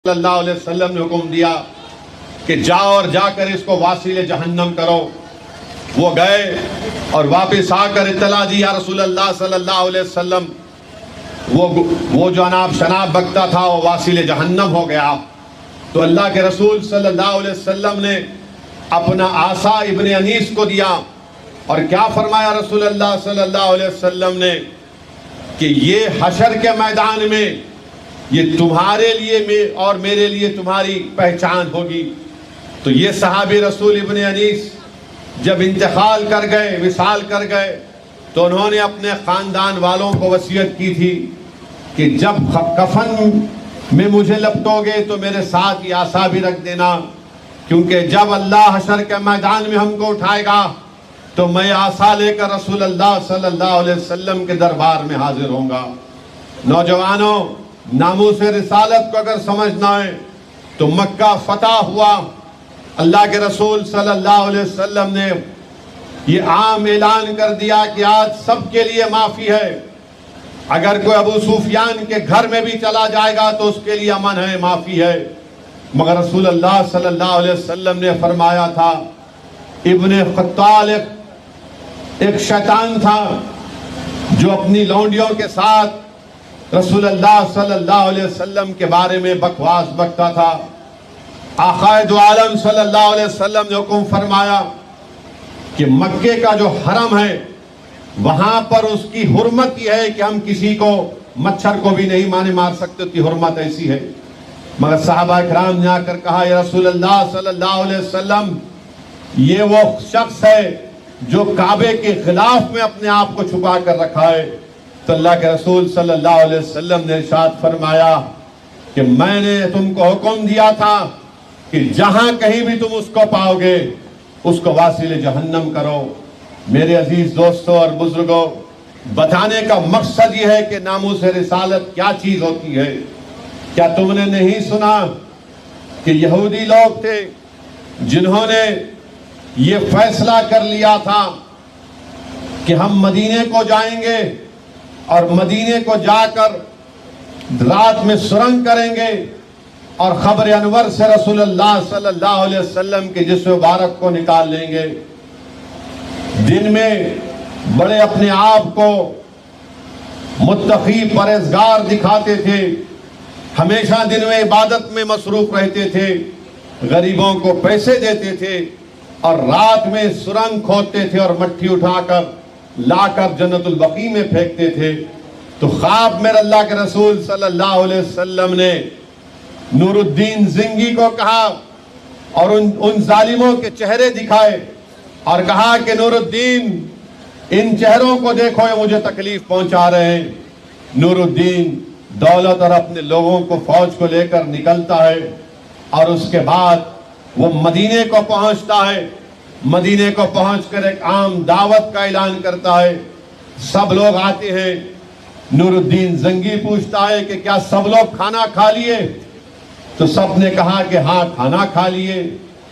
صلی اللہ علیہ وسلم نے حکم دیا کہ جاؤ اور جا کر اس کو واصل جہنم کرو۔ وہ گئے اور واپس آ کر اطلاع دی یا رسول اللہ صلی اللہ علیہ وسلم وہ جو اناب شناب بکتا تھا وہ واصل جہنم ہو گیا۔ تو اللہ کے رسول صلی اللہ علیہ وسلم نے اپنا عصا ابن انیس کو دیا اور کیا فرمایا رسول اللہ صلی اللہ علیہ وسلم نے کہ یہ حشر کے میدان میں یہ تمہارے لیے اور میرے لیے تمہاری پہچان ہوگی۔ تو یہ صحابی رسول ابن انیس جب انتقال کر گئے، وصال کر گئے، تو انہوں نے اپنے خاندان والوں کو وصیت کی تھی کہ جب کفن میں مجھے لپٹو گے تو میرے ساتھ یہ عصا بھی رکھ دینا، کیونکہ جب اللہ حشر کے میدان میں ہم کو اٹھائے گا تو میں عصا لے کر رسول اللہ صلی اللہ علیہ وسلم کے دربار میں حاضر ہوں گا۔ نوجوانوں، ناموس رسالت کو اگر سمجھنا ہے تو مکہ فتح ہوا، اللہ کے رسول صلی اللہ علیہ وسلم نے یہ عام اعلان کر دیا کہ آج سب کے لیے معافی ہے، اگر کوئی ابو سفیان کے گھر میں بھی چلا جائے گا تو اس کے لیے امن ہے، معافی ہے۔ مگر رسول اللہ صلی اللہ علیہ وسلم نے فرمایا تھا، ابن خطال ایک شیطان تھا جو اپنی لونڈیوں کے ساتھ رسول اللہ صلی اللہ علیہ وسلم کے بارے میں بکواس بکتا تھا۔ آقا دو عالم صلی اللہ علیہ وسلم نے حکم فرمایا کہ مکے کا جو حرم ہے وہاں پر اس کی حرمت یہ ہے کہ ہم کسی کو مچھر کو بھی نہیں مار سکتے، اس کی حرمت ایسی ہے۔ مگر صحابہ اکرام نے آ کر کہا یا رسول اللہ صلی اللہ علیہ وسلم، یہ وہ شخص ہے جو کعبے کے خلاف میں اپنے آپ کو چھپا کر رکھا ہے۔ تو اللہ کے رسول صلی اللہ علیہ وسلم نے ارشاد فرمایا کہ میں نے تم کو حکم دیا تھا کہ جہاں کہیں بھی تم اس کو پاؤ گے اس کو واصل جہنم کرو۔ میرے عزیز دوستوں اور بزرگوں، بتانے کا مقصد یہ ہے کہ ناموس رسالت کیا چیز ہوتی ہے۔ کیا تم نے نہیں سنا کہ یہودی لوگ تھے جنہوں نے یہ فیصلہ کر لیا تھا کہ ہم مدینے کو جائیں گے اور مدینے کو جا کر رات میں سرنگ کریں گے اور خبر انور سے رسول اللہ صلی اللہ علیہ وسلم کے جسم مبارک کو نکال لیں گے۔ دن میں بڑے اپنے آپ کو متقی پرہیزگار دکھاتے تھے، ہمیشہ دن میں عبادت میں مصروف رہتے تھے، غریبوں کو پیسے دیتے تھے اور رات میں سرنگ کھودتے تھے اور مٹھی اٹھا کر لا کر جنت البقیع میں پھینکتے تھے۔ تو خواب میں اللہ کے رسول صلی اللہ علیہ وسلم نے نور الدین زنگی کو کہا اور ان ظالموں کے چہرے دکھائے اور کہا کہ نور الدین، ان چہروں کو دیکھو، یہ مجھے تکلیف پہنچا رہے ہیں۔ نور الدین دولت اور اپنے لوگوں کو فوج کو لے کر نکلتا ہے اور اس کے بعد وہ مدینے کو پہنچتا ہے۔ مدینے کو پہنچ کر ایک عام دعوت کا اعلان کرتا ہے، سب لوگ آتے ہیں۔ نور الدین زنگی پوچھتا ہے کہ کیا سب لوگ کھانا کھا لیے؟ تو سب نے کہا کہ ہاں کھانا کھا لیے۔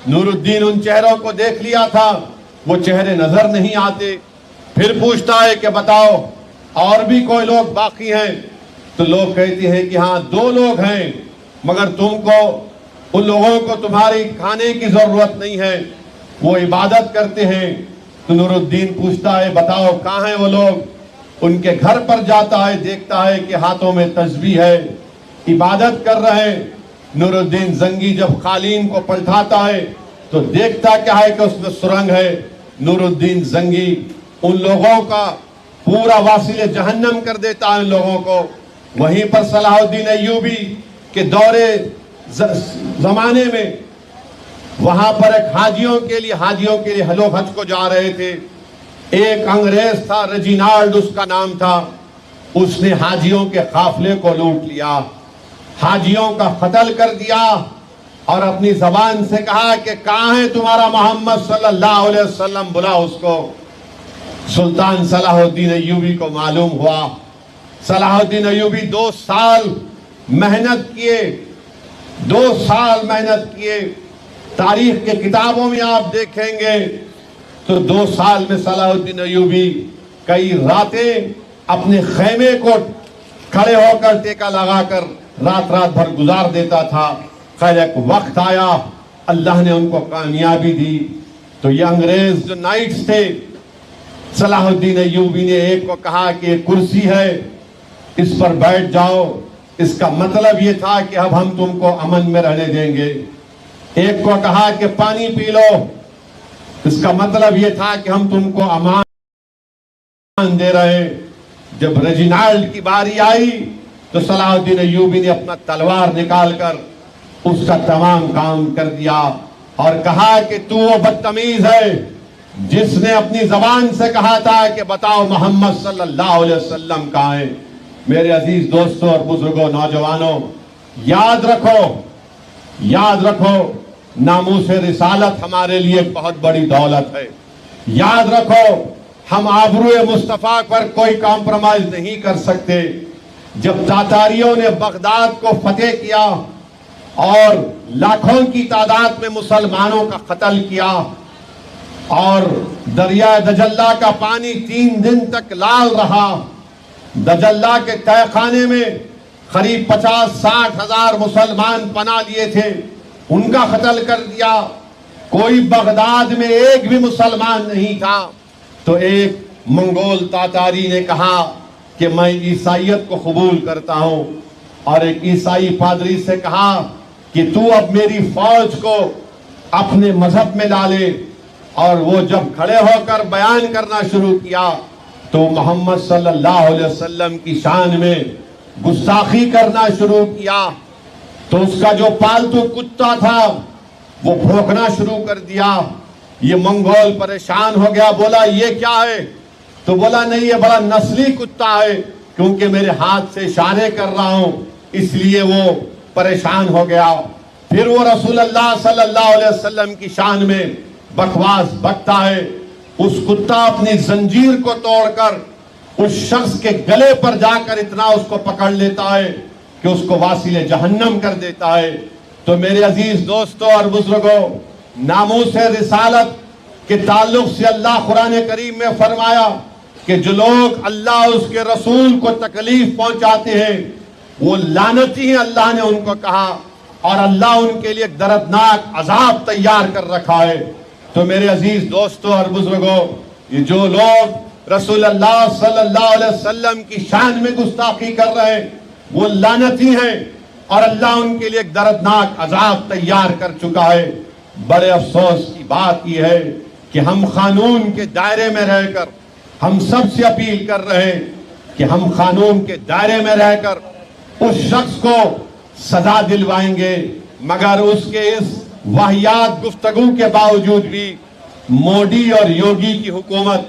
نور الدین ان چہروں کو دیکھ لیا تھا، وہ چہرے نظر نہیں آتے۔ پھر پوچھتا ہے کہ بتاؤ اور بھی کوئی لوگ باقی ہیں؟ تو لوگ کہتے ہیں کہ ہاں 2 لوگ ہیں، مگر تم کو ان لوگوں کو تمہاری کھانے کی ضرورت نہیں ہے، وہ عبادت کرتے ہیں۔ تو نور الدین پوچھتا ہے بتاؤ کہاں ہیں وہ لوگ؟ ان کے گھر پر جاتا ہے، دیکھتا ہے کہ ہاتھوں میں تسبیح ہے، عبادت کر رہے ہیں۔ نور الدین زنگی جب قالین کو پلٹاتا ہے تو دیکھتا کیا ہے کہ اس میں سرنگ ہے۔ نور الدین زنگی ان لوگوں کا پورا واصل جہنم کر دیتا ہے ان لوگوں کو۔ وہیں پر صلاح الدین ایوبی کے دورے زمانے میں وہاں پر ایک حاجیوں کے لیے لوگ حج کو جا رہے تھے۔ ایک انگریز تھا، ریجینالڈ اس کا نام تھا، اس نے حاجیوں کے قافلے کو لوٹ لیا، حاجیوں کا قتل کر دیا اور اپنی زبان سے کہا کہ کہاں ہے تمہارا محمد صلی اللہ علیہ وسلم، بلا اس کو۔ سلطان صلاح الدین ایوبی کو معلوم ہوا۔ صلاح الدین ایوبی 2 سال محنت کیے، 2 سال محنت کیے۔ تاریخ کے کتابوں میں آپ دیکھیں گے تو 2 سال میں صلاح الدین ایوبی کئی راتیں اپنے خیمے کو کھڑے ہو کر ٹیکا لگا کر رات رات بھر گزار دیتا تھا. خیر ایک وقت آیا اللہ نے ان کو کامیابی دی. تو یہ انگریز جو نائٹس تھے, صلاح الدین ایوبی نے ایک کو کہا کہ ایک کرسی ہے, اس پر بیٹھ جاؤ. اس کا مطلب یہ تھا کہ اب ہم تم کو امن میں رہنے دیں گے. ایک کو کہا کہ پانی پی لو, اس کا مطلب یہ تھا کہ ہم تم کو امان دے رہے. جب ریجینالڈ کی باری آئی تو صلاح الدین ایوبی نے اپنا تلوار نکال کر اس کا تمام کام کر دیا اور کہا کہ تو وہ بدتمیز ہے جس نے اپنی زبان سے کہا تھا کہ بتاؤ محمد صلی اللہ علیہ وسلم کہاں ہے. میرے عزیز دوستوں اور بزرگوں, نوجوانوں, یاد رکھو ناموس رسالت ہمارے لیے ایک بہت بڑی دولت ہے. یاد رکھو ہم آبروئے مصطفیٰ پر کوئی کمپرومائز نہیں کر سکتے. جب تاتاریوں نے بغداد کو فتح کیا اور لاکھوں کی تعداد میں مسلمانوں کا قتل کیا اور دریائے دجلہ کا پانی 3 دن تک لال رہا, دجلہ کے تہہ خانے میں قریب 50-60 ہزار مسلمان پناہ لیے تھے, ان کا قتل کر دیا. کوئی بغداد میں ایک بھی مسلمان نہیں تھا. تو ایک منگول تاتاری نے کہا کہ میں عیسائیت کو قبول کرتا ہوں, اور ایک عیسائی پادری سے کہا کہ تو اب میری فوج کو اپنے مذہب میں ڈالے. اور وہ جب کھڑے ہو کر بیان کرنا شروع کیا تو محمد صلی اللہ علیہ وسلم کی شان میں گستاخی کرنا شروع کیا. تو اس کا جو پالتو کتا تھا وہ بھونکنا شروع کر دیا. یہ منگول پریشان ہو گیا, بولا یہ کیا ہے؟ تو بولا نہیں, یہ بڑا نسلی کتا ہے, کیونکہ میرے ہاتھ سے اشارے کر رہا ہوں اس لیے وہ پریشان ہو گیا. پھر وہ رسول اللہ صلی اللہ علیہ وسلم کی شان میں بکواس بکتا ہے. اس کتا اپنی زنجیر کو توڑ کر اس شخص کے گلے پر جا کر اتنا اس کو پکڑ لیتا ہے کہ اس کو واصل جہنم کر دیتا ہے. تو میرے عزیز دوستوں اور بزرگوں, ناموس رسالت کے تعلق سے اللہ قرآن کریم میں فرمایا کہ جو لوگ اللہ اس کے رسول کو تکلیف پہنچاتے ہیں وہ لعنتی ہیں, اللہ نے ان کو کہا, اور اللہ ان کے لیے ایک دردناک عذاب تیار کر رکھا ہے. تو میرے عزیز دوستوں اور بزرگوں, یہ جو لوگ رسول اللہ صلی اللہ علیہ وسلم کی شان میں گستاخی کر رہے ہیں وہ لعنتی ہیں, اور اللہ ان کے لیے ایک دردناک عذاب تیار کر چکا ہے. بڑے افسوس کی بات یہ ہے کہ ہم قانون کے دائرے میں رہ کر ہم سب سے اپیل کر رہے ہیں کہ ہم قانون کے دائرے میں رہ کر اس شخص کو سزا دلوائیں گے, مگر اس کے اس واہیات گفتگو کے باوجود بھی مودی اور یوگی کی حکومت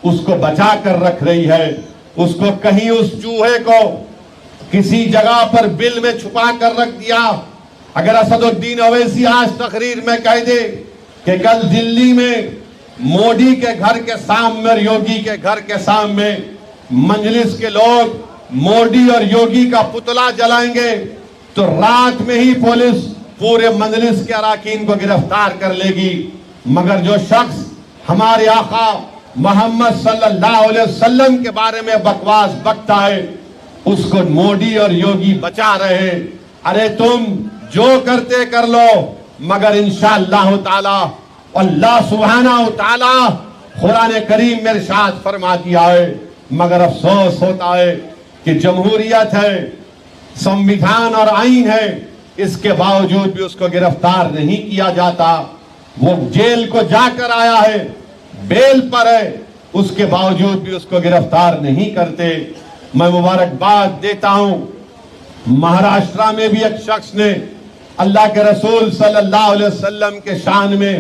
اس کو بچا کر رکھ رہی ہے. اس کو کہیں اس چوہے کو کسی جگہ پر بل میں چھپا کر رکھ دیا. اگر اسد الدین اویسی آج تقریر میں کہہ دے کہ کل دلی میں مودی کے گھر کے سامنے اور یوگی کے گھر کے سامنے مجلس کے لوگ مودی اور یوگی کا پتلا جلائیں گے, تو رات میں ہی پولیس پورے مجلس کے اراکین کو گرفتار کر لے گی. مگر جو شخص ہمارے آقا محمد صلی اللہ علیہ وسلم کے بارے میں بکواس بکتا ہے اس کو مودی اور یوگی بچا رہے. ارے تم جو کرتے کر لو, مگر انشاءاللہ تعالی اللہ سبحانہ وتعالی قرآن کریم میں ارشاد فرما دیا ہے. مگر افسوس ہوتا ہے کہ جمہوریت ہے, سنویدھان اور آئین ہے, اس کے باوجود بھی اس کو گرفتار نہیں کیا جاتا. وہ جیل کو جا کر آیا ہے, بیل پر ہے, اس کے باوجود بھی اس کو گرفتار نہیں کرتے. میں مبارکباد دیتا ہوں, مہاراشٹرا میں بھی ایک شخص نے اللہ کے رسول صلی اللہ علیہ وسلم کے شان میں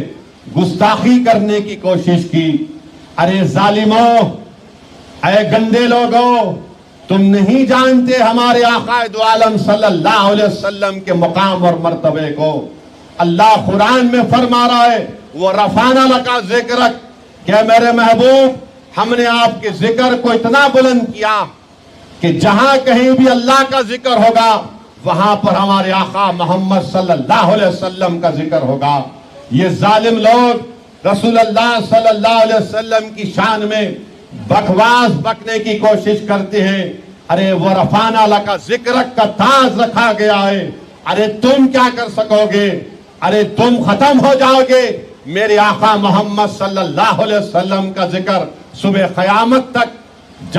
گستاخی کرنے کی کوشش کی. ارے ظالموں, اے گندے لوگوں, تم نہیں جانتے ہمارے آقا دو عالم صلی اللہ علیہ وسلم کے مقام اور مرتبے کو. اللہ قرآن میں فرما رہا ہے وہ رفعنا لک ذکرک, کہ میرے محبوب ہم نے آپ کے ذکر کو اتنا بلند کیا کہ جہاں کہیں بھی اللہ کا ذکر ہوگا وہاں پر ہمارے آقا محمد صلی اللہ علیہ وسلم کا ذکر ہوگا. یہ ظالم لوگ رسول اللہ صلی اللہ علیہ وسلم کی شان میں بکواس بکنے کی کوشش کرتے ہیں. ارے ورفعنا لک ذکرک کا تاج رکھا گیا ہے، ارے تم کیا کر سکو گے؟ ارے تم ختم ہو جاؤ گے، میرے آقا محمد صلی اللہ علیہ وسلم کا ذکر صبح قیامت تک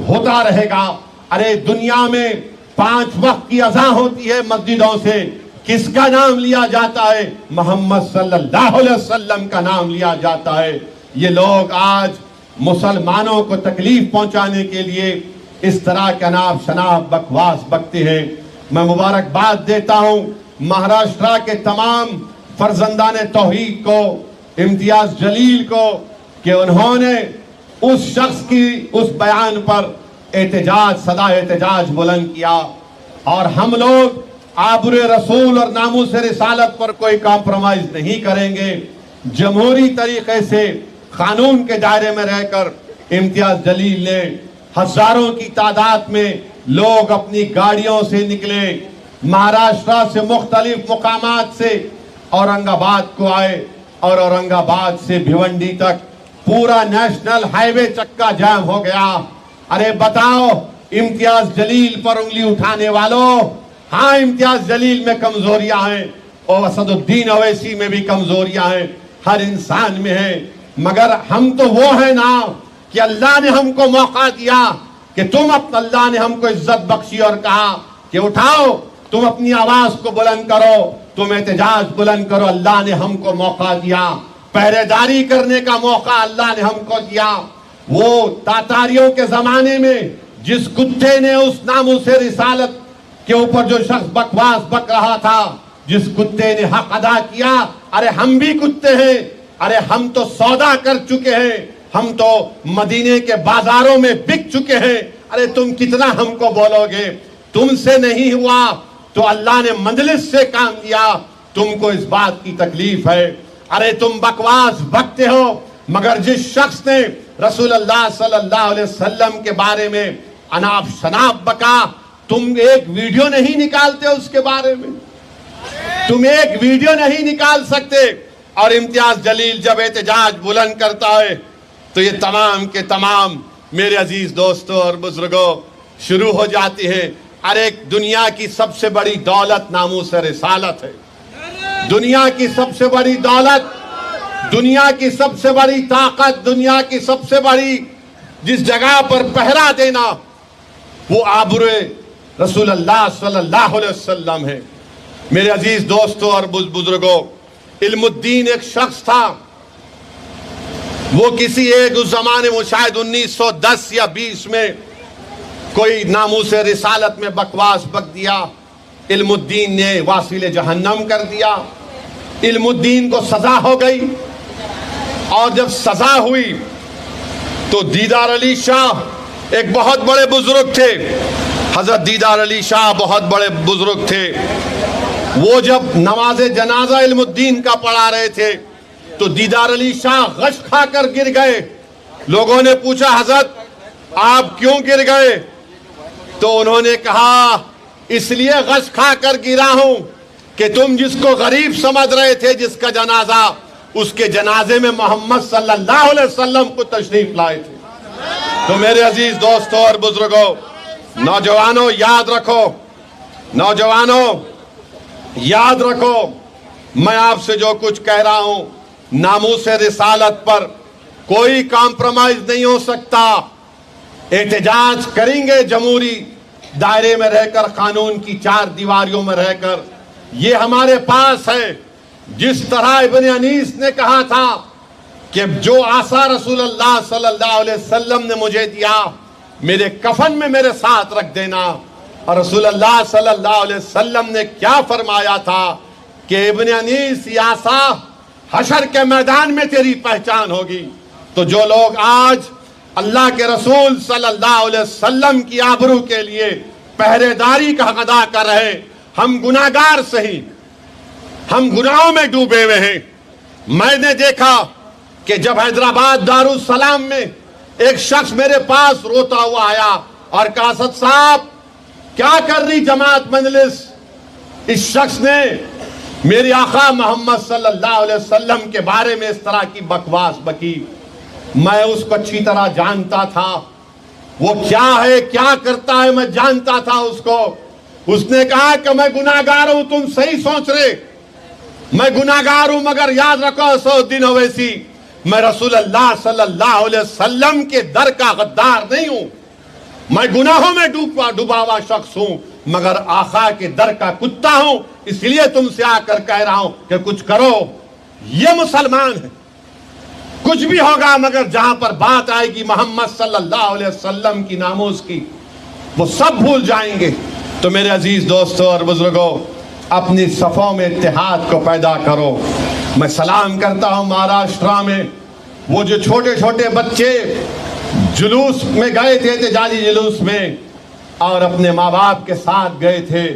ہوتا رہے گا۔ ارے دنیا میں 5 وقت کی اذان ہوتی ہے مسجدوں سے، کس کا نام لیا جاتا ہے؟ محمد صلی اللہ علیہ وسلم کا نام لیا جاتا ہے۔ یہ لوگ آج مسلمانوں کو تکلیف پہنچانے کے لیے اس طرح کے اناپ شناپ بکواس بکتے ہیں۔ میں مبارکباد دیتا ہوں مہاراشٹرا کے تمام فرزندان توحید کو، امتیاز جلیل کو، کہ انہوں نے اس شخص کی اس بیان پر احتجاج، صدا احتجاج بلند کیا، اور ہم لوگ آبر رسول اور ناموس رسالت پر کوئی کمپرومائز نہیں کریں گے۔ جمہوری طریقے سے قانون کے دائرے میں رہ کر امتیاز جلیل نے ہزاروں کی تعداد میں لوگ اپنی گاڑیوں سے نکلے، مہاراشٹرا سے مختلف مقامات سے اورنگ آباد کو آئے، اور اورنگ آباد سے بھیونڈی تک پورا نیشنل ہائی وے چکا جام ہو گیا۔ ارے بتاؤ امتیاز جلیل پر انگلی اٹھانے والوں، ہاں امتیاز جلیل میں کمزوریاں ہیں، اور اسد الدین اویسی میں بھی کمزوریاں ہیں، ہر انسان میں ہیں، مگر ہم تو وہ ہیں نا کہ اللہ نے ہم کو موقع دیا کہ اللہ نے ہم کو عزت بخشی اور کہا کہ اٹھاؤ، تم اپنی آواز کو بلند کرو، تم احتجاج بلند کرو۔ اللہ نے ہم کو موقع دیا، پہرے داری کرنے کا موقع اللہ نے ہم کو دیا۔ وہ تاتاریوں کے زمانے میں جس کتے نے اس ناموس رسالت کے اوپر جو شخص بکواس بک رہا تھا، جس کتے نے حق ادا کیا، ارے ہم بھی کتے ہیں، ارے ہم تو سودا کر چکے ہیں، ہم تو مدینے کے بازاروں میں بک چکے ہیں، ارے تم کتنا ہم کو بولو گے؟ تم سے نہیں ہوا تو اللہ نے مجلس سے کام لیا، تم کو اس بات کی تکلیف ہے۔ ارے تم بکواس بکتے ہو، مگر جس شخص نے رسول اللہ صلی اللہ علیہ وسلم کے بارے میں اناپ شناپ بکا، تم ایک ویڈیو نہیں نکالتے اس کے بارے میں، تم ایک ویڈیو نہیں نکال سکتے۔ اور امتیاز جلیل جب احتجاج بلند کرتا ہے تو یہ تمام کے تمام میرے عزیز دوستوں اور بزرگوں شروع ہو جاتی ہے۔ ارے دنیا کی سب سے بڑی دولت ناموس رسالت ہے، دنیا کی سب سے بڑی دولت، دنیا کی سب سے بڑی طاقت، دنیا کی سب سے بڑی جس جگہ پر پہرا دینا، وہ آبر رسول اللہ صلی اللہ علیہ وسلم ہے۔ میرے عزیز دوستوں اور بزرگوں، علم الدین ایک شخص تھا، وہ کسی ایک اس زمانے میں شاید 1910 یا 20 میں کوئی ناموس رسالت میں بکواس بک دیا، علم الدین نے واصل جہنم کر دیا، علم الدین کو سزا ہو گئی، اور جب سزا ہوئی تو دیدار علی شاہ ایک بہت بڑے بزرگ تھے، حضرت دیدار علی شاہ بہت بڑے بزرگ تھے، وہ جب نماز جنازہ علم الدین کا پڑھا رہے تھے تو دیدار علی شاہ غش کھا کر گر گئے۔ لوگوں نے پوچھا حضرت آپ کیوں گر گئے؟ تو انہوں نے کہا اس لیے غش کھا کر گرا ہوں کہ تم جس کو غریب سمجھ رہے تھے، جس کا جنازہ، اس کے جنازے میں محمد صلی اللہ علیہ وسلم کو تشریف لائے تھے۔ تو میرے عزیز دوستوں اور بزرگوں، نوجوانوں یاد رکھو، نوجوانوں یاد رکھو، میں آپ سے جو کچھ کہہ رہا ہوں، ناموس رسالت پر کوئی کمپرومائز نہیں ہو سکتا۔ احتجاج کریں گے جمہوری دائرے میں رہ کر، قانون کی 4 دیواریوں میں رہ کر، یہ ہمارے پاس ہے۔ جس طرح ابن انیس نے کہا تھا کہ جو عصا رسول اللہ صلی اللہ علیہ وسلم نے مجھے دیا، میرے کفن میں میرے ساتھ رکھ دینا، اور رسول اللہ صلی اللہ علیہ وسلم نے کیا فرمایا تھا کہ ابن انیس یہ عصا حشر کے میدان میں تیری پہچان ہوگی۔ تو جو لوگ آج اللہ کے رسول صلی اللہ علیہ وسلم کی آبرو کے لیے پہرے داری کا حق ادا کر رہے، ہم گناہگار سہی، ہم گناہوں میں ڈوبے ہوئے ہیں۔ میں نے دیکھا کہ جب حیدرآباد دارالسلام میں ایک شخص میرے پاس روتا ہوا آیا اور کہا اسد صاحب کیا کر رہی جماعت مجلس؟ اس شخص نے میرے آقا محمد صلی اللہ علیہ وسلم کے بارے میں اس طرح کی بکواس بکی۔ میں اس کو اچھی طرح جانتا تھا، وہ کیا ہے کیا کرتا ہے میں جانتا تھا اس کو. اس نے کہا کہ میں گناہگار ہوں, تم صحیح سوچ رہے, میں گناہگار ہوں, مگر یاد رکھو 100 دن اویسی میں رسول اللہ صلی اللہ علیہ وسلم کے در کا غدار نہیں ہوں. میں گناہوں میں ڈوبا ہوا شخص ہوں, مگر آقا کے در کا کتا ہوں. اس لیے تم سے آ کر کہہ رہا ہوں کہ کچھ کرو. یہ مسلمان ہے. کچھ بھی ہوگا مگر جہاں پر بات آئے گی محمد صلی اللہ علیہ وسلم کی ناموس کی, وہ سب بھول جائیں گے. تو میرے عزیز دوستوں اور بزرگوں, اپنی صفوں میں اتحاد کو پیدا کرو. میں سلام کرتا ہوں مہاراشٹرا میں وہ جو چھوٹے چھوٹے بچے جلوس میں گئے تھے, احتجاجی جلوس میں, اور اپنے ماں باپ کے ساتھ گئے تھے,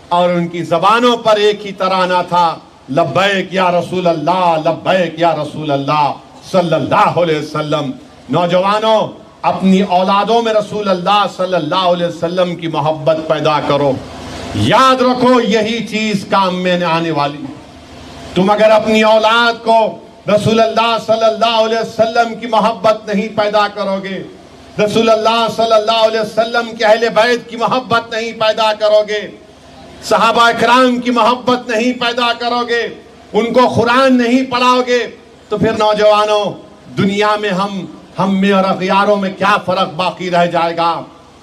اور ان کی زبانوں پر ایک ہی ترانہ تھا, لبیک یا رسول اللہ, لبیک یا رسول اللہ صلی اللہ علیہ وسلم. نوجوانوں, اپنی اولادوں میں رسول اللہ صلی اللہ علیہ وسلم کی محبت پیدا کرو. یاد رکھو یہی چیز کام میں آنے والی. تم اگر اپنی اولاد کو رسول اللہ صلی اللہ علیہ وسلم کی محبت نہیں پیدا کرو گے, رسول اللہ صلی اللہ علیہ وسلم کے اہل بیت کی محبت نہیں پیدا کرو گے, صحابہ اکرام کی محبت نہیں پیدا کرو گے, ان کو قرآن نہیں پڑھاؤ گے, تو پھر نوجوانوں دنیا میں ہم میں اور اغیاروں میں کیا فرق باقی رہ جائے گا.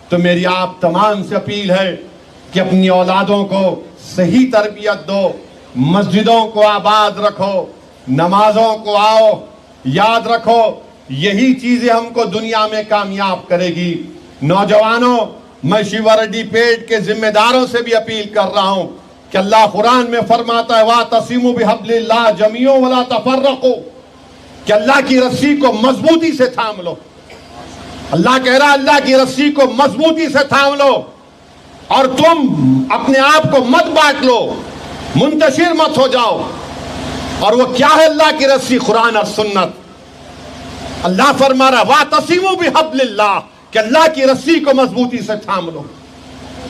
تو میری آپ تمام سے اپیل ہے کہ اپنی اولادوں کو صحیح تربیت دو, مسجدوں کو آباد رکھو, نمازوں کو آؤ. یاد رکھو یہی چیزیں ہم کو دنیا میں کامیاب کرے گی. نوجوانوں, میں شیوا ریڈی پیٹ کے ذمہ داروں سے بھی اپیل کر رہا ہوں کہ اللہ قرآن میں فرماتا ہے وَاعْتَصِمُوا بِحَبْلِ اللَّهِ جَمِيعًا وَلَا تَفَرَّقُوا, کہ اللہ کی رسی کو مضبوطی سے تھام لو. اللہ کہہ رہا اللہ کی رسی کو مضبوطی سے تھام لو, اور تم اپنے آپ کو مت بانٹ لو, منتشر مت ہو جاؤ. اور وہ کیا ہے اللہ کی رسی؟ قرآن اور سنت. اللہ فرما رہا وَاعْتَصِمُوا بِحَبْلِ اللَّهِ, کہ اللہ کی رسی کو مضبوطی سے تھام لو.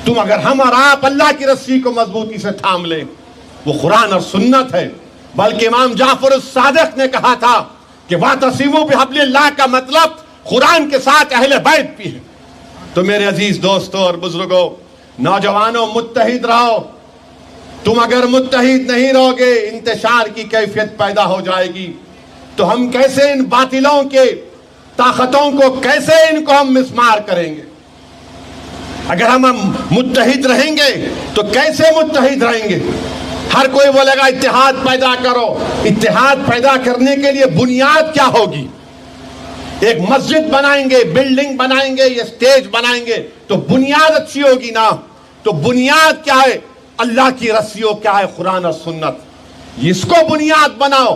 تم اگر ہم اور آپ اللہ کی رسی کو مضبوطی سے تھام لیں, وہ قرآن اور سنت ہے. بلکہ امام جعفر الصادق نے کہا تھا کہ وَاعْتَصِمُوا بِحَبْلِ اللَّهِ کا مطلب قرآن کے ساتھ اہل بیت بھی ہے. تو میرے عزیز دوستوں اور بزرگوں, نوجوانوں, متحد رہو. تم اگر متحد نہیں رہو گے انتشار کی کیفیت پیدا ہو جائے گی. تو ہم کیسے ان باطلوں کے طاقتوں کو, کیسے ان کو ہم مسمار کریں گے؟ اگر ہم متحد رہیں گے تو کیسے متحد رہیں گے؟ ہر کوئی بولے گا اتحاد پیدا کرو. اتحاد پیدا کرنے کے لیے بنیاد کیا ہوگی؟ ایک مسجد بنائیں گے, بلڈنگ بنائیں گے, یہ سٹیج بنائیں گے, تو بنیاد اچھی ہوگی نا. تو بنیاد کیا ہے؟ اللہ کی رسیوں کیا ہے؟ قرآن اور سنت. اس کو بنیاد بناؤ,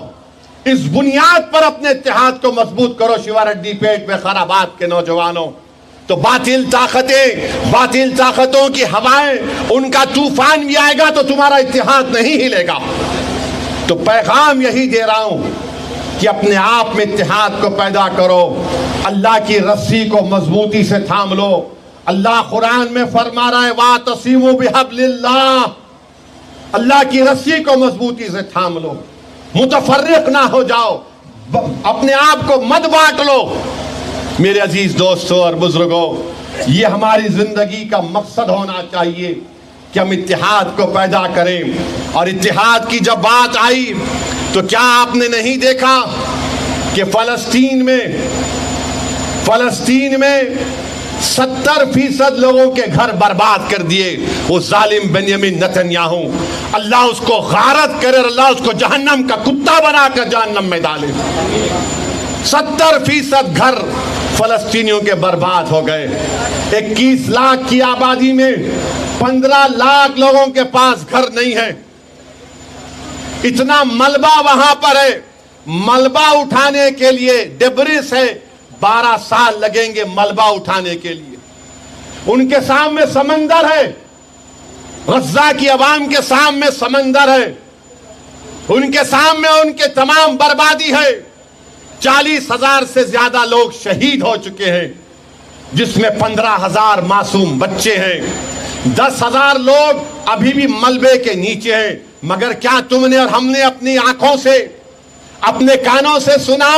اس بنیاد پر اپنے اتحاد کو مضبوط کرو. شیوا ریڈی پیٹ میں خرابات کے نوجوانوں, تو باطل طاقتیں, باطل طاقتوں کی ہوائیں, ان کا طوفان بھی آئے گا تو تمہارا اتحاد نہیں ہلے گا. تو پیغام یہی دے رہا ہوں کہ اپنے آپ میں اتحاد کو پیدا کرو, اللہ کی رسی کو مضبوطی سے تھام لو. اللہ قرآن میں فرما رہا ہے وَاعْتَصِمُوا بِحَبْلِ اللَّهِ, اللہ کی رسی کو مضبوطی سے تھام لو, متفرق نہ ہو جاؤ, اپنے آپ کو مت بانٹ لو. میرے عزیز دوستوں اور بزرگوں, یہ ہماری زندگی کا مقصد ہونا چاہیے کہ ہم اتحاد کو پیدا کریں. اور اتحاد کی جب بات آئی تو کیا آپ نے نہیں دیکھا کہ فلسطین میں 70% لوگوں کے گھر برباد کر دیے وہ ظالم بنیامین نتنیاہو. اللہ اس کو غارت کرے, اللہ اس کو جہنم کا کتا بنا کر جہنم میں ڈالے. 70% گھر فلسطینیوں کے برباد ہو گئے. 21 لاکھ کی آبادی میں 15 لاکھ لوگوں کے پاس گھر نہیں ہے. اتنا ملبہ وہاں پر ہے, ملبہ اٹھانے کے لیے ڈبری سے 12 سال لگیں گے ملبہ اٹھانے کے لیے. ان کے سامنے سمندر ہے, غزہ کی عوام کے سامنے سمندر ہے, ان کے سامنے ان کے تمام بربادی ہے. 40,000 سے زیادہ لوگ شہید ہو چکے ہیں, جس میں 15,000 معصوم بچے ہیں. 10,000 لوگ ابھی بھی ملبے کے نیچے ہیں. مگر کیا تم نے اور ہم نے اپنی آنکھوں سے, اپنے کانوں سے سنا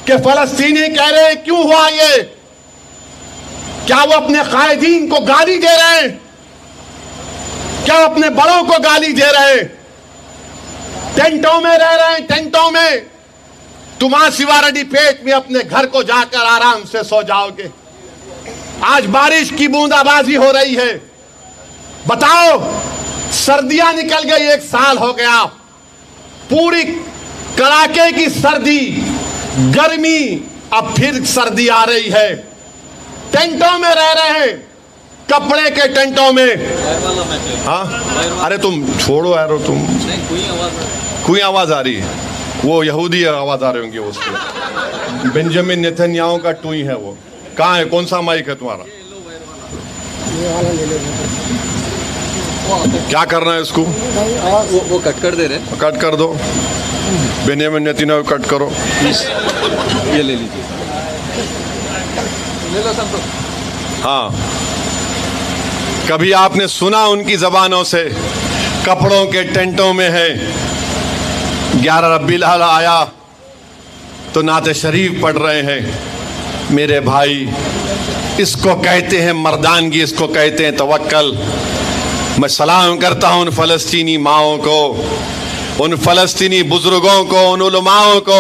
کہ فلسطینی کہہ رہے ہیں کیوں ہوا یہ؟ کیا وہ اپنے قائدین کو گالی دے رہے ہیں؟ کیا وہ اپنے بڑوں کو گالی دے رہے ہیں؟ ٹینٹوں میں رہ رہے ہیں، ٹینٹوں میں۔ تم آج سیواریڈی پیٹ میں اپنے گھر کو جا کر آرام سے سو جاؤ گے۔ آج بارش کی بوندا بازی ہو رہی ہے۔ بتاؤ، سردیاں نکل گئی، 1 سال ہو گیا، پوری کڑاکے کی سردی، گرمی، اب پھر سردی آ رہی ہے۔ ٹینٹوں میں رہ رہے ہیں، کپڑے کے ٹینٹوں میں۔ ہاں ارے تم چھوڑو یار، تم کوئی آواز آ رہی ہے، وہ یہودی آواز آ رہے ہوں گے اس کی۔ بنجامن نیتنیاہو کا ٹوئی ہے وہ۔ کہاں ہے؟ کون سا مائک ہے تمہارا؟ کیا کرنا ہے اس کو؟ وہ کٹ کر دے رہے ہیں۔ کٹ کر دو، بنیامن نیتنیاہو کٹ کرو۔ یہ لے لیجیے، لے لو سب کو۔ ہاں، کبھی آپ نے سنا ان کی زبانوں سے؟ کپڑوں کے ٹینٹوں میں ہے۔ 11 ربیع الاول آیا تو نعت شریف پڑھ رہے ہیں۔ میرے بھائی، اس کو کہتے ہیں مردانگی، اس کو کہتے ہیں توکل۔ میں سلام کرتا ہوں ان فلسطینی ماؤں کو، ان فلسطینی بزرگوں کو، ان علماؤں کو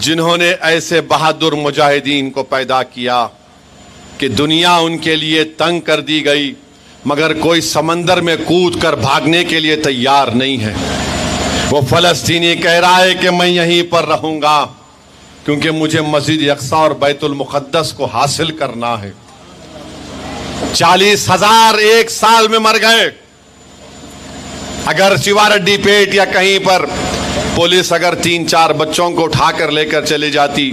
جنہوں نے ایسے بہادر مجاہدین کو پیدا کیا کہ دنیا ان کے لیے تنگ کر دی گئی، مگر کوئی سمندر میں کود کر بھاگنے کے لیے تیار نہیں ہے۔ وہ فلسطینی کہہ رہا ہے کہ میں یہیں پر رہوں گا کیونکہ مجھے مسجد اقصی اور بیت المقدس کو حاصل کرنا ہے۔ 40,000 1 سال میں مر گئے۔ اگر سیواریڈی پیٹ یا کہیں پر پولیس اگر 3-4 بچوں کو اٹھا کر لے کر چلی جاتی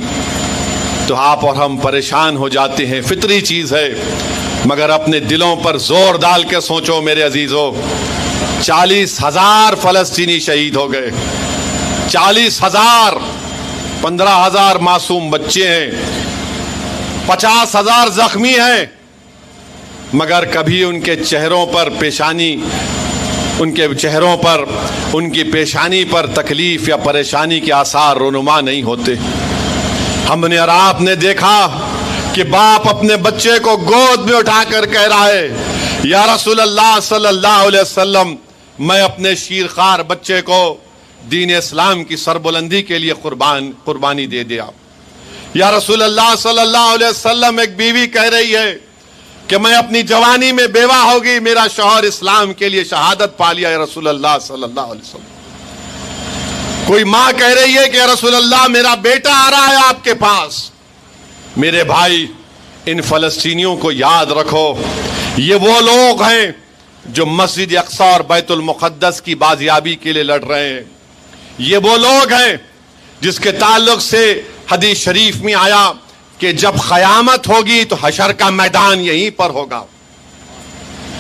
تو آپ اور ہم پریشان ہو جاتے ہیں، فطری چیز ہے، مگر اپنے دلوں پر زور ڈال کے سوچو میرے عزیزو، 40,000 فلسطینی شہید ہو گئے، 40,000، 15,000 معصوم بچے ہیں، 50,000 زخمی ہیں، مگر کبھی ان کے چہروں پر پیشانی، ان کے چہروں پر، ان کی پیشانی پر تکلیف یا پریشانی کے آثار رونما نہیں ہوتے۔ ہم نے اور آپ نے دیکھا کہ باپ اپنے بچے کو گود میں اٹھا کر کہہ رہا ہے، یا رسول اللہ صلی اللہ علیہ وسلم، میں اپنے شیرخوار بچے کو دین اسلام کی سربلندی کے لیے قربانی دے دیا۔ یا رسول اللہ صلی اللہ علیہ وسلم، ایک بیوی کہہ رہی ہے کہ میں اپنی جوانی میں بیوہ ہوگی، میرا شوہر اسلام کے لیے شہادت پا لیا، یا رسول اللہ صلی اللہ علیہ وسلم۔ کوئی ماں کہہ رہی ہے کہ یا رسول اللہ، میرا بیٹا آ رہا ہے آپ کے پاس۔ میرے بھائی، ان فلسطینیوں کو یاد رکھو، یہ وہ لوگ ہیں جو مسجد اقصی اور بیت المقدس کی بازیابی کے لیے لڑ رہے ہیں۔ یہ وہ لوگ ہیں جس کے تعلق سے حدیث شریف میں آیا کہ جب قیامت ہوگی تو حشر کا میدان یہیں پر ہوگا،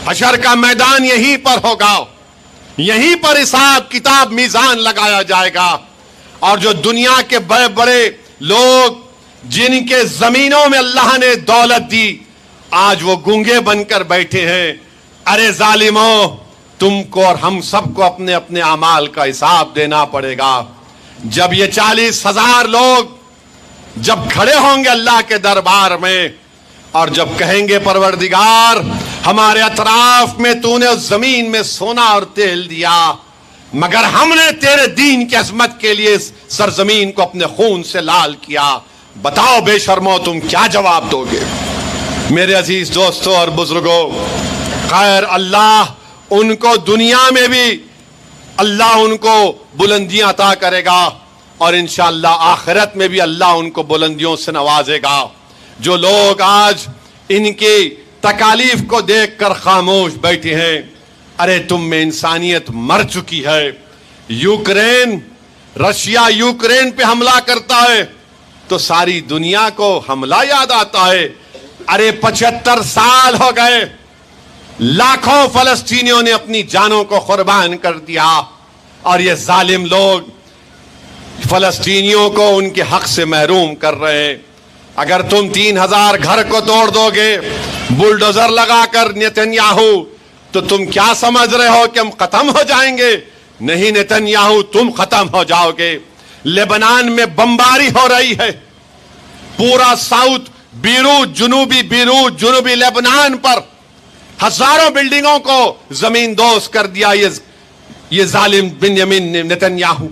حشر کا میدان یہیں پر ہوگا، یہیں پر حساب کتاب میزان لگایا جائے گا، اور جو دنیا کے بڑے بڑے لوگ جن کے زمینوں میں اللہ نے دولت دی، آج وہ گونگے بن کر بیٹھے ہیں۔ ارے ظالموں، تم کو اور ہم سب کو اپنے اپنے اعمال کا حساب دینا پڑے گا۔ جب یہ 40,000 لوگ جب کھڑے ہوں گے اللہ کے دربار میں، اور جب کہیں گے پروردگار، ہمارے اطراف میں تو نے اس زمین میں سونا اور تیل دیا، مگر ہم نے تیرے دین کی عظمت کے لیے اس سرزمین کو اپنے خون سے لال کیا، بتاؤ بے شرمو تم کیا جواب دو گے؟ میرے عزیز دوستوں اور بزرگوں، خیر، اللہ ان کو دنیا میں بھی اللہ ان کو بلندیاں عطا کرے گا، اور انشاءاللہ آخرت میں بھی اللہ ان کو بلندیوں سے نوازے گا۔ جو لوگ آج ان کی تکالیف کو دیکھ کر خاموش بیٹھے ہیں، ارے تم میں انسانیت مر چکی ہے۔ یوکرین، رشیا یوکرین پہ حملہ کرتا ہے تو ساری دنیا کو حملہ یاد آتا ہے۔ ارے 75 سال ہو گئے، لاکھوں فلسطینیوں نے اپنی جانوں کو قربان کر دیا، اور یہ ظالم لوگ فلسطینیوں کو ان کے حق سے محروم کر رہے ہیں۔ اگر تم 3,000 گھر کو توڑ دو گے بلڈوزر لگا کر نیتنیاہو، تو تم کیا سمجھ رہے ہو کہ ہم ختم ہو جائیں گے؟ نہیں نیتنیاہو، تم ختم ہو جاؤ گے۔ لبنان میں بمباری ہو رہی ہے، پورا ساؤتھ بیروت جنوبی لیبنان پر ہزاروں بلڈنگوں کو زمین دوز کر دیا یہ ظالم بنیامین نتنیاہو.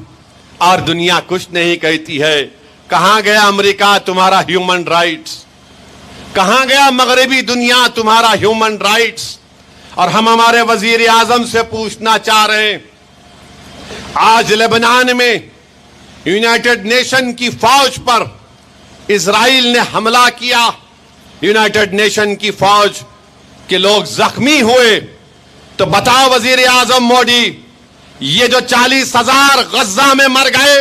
اور دنیا کچھ نہیں کہتی ہے. کہاں گیا امریکہ تمہارا ہیومن رائٹس؟ کہاں گیا مغربی دنیا تمہارا ہیومن رائٹس؟ اور ہم ہمارے وزیر اعظم سے پوچھنا چاہ رہے ہیں، آج لبنان میں یونائٹڈ نیشن کی فوج پر اسرائیل نے حملہ کیا، یونائٹڈ نیشن کی فوج کے لوگ زخمی ہوئے. تو بتاؤ وزیر اعظم مودی، یہ جو 40,000 غزہ میں مر گئے،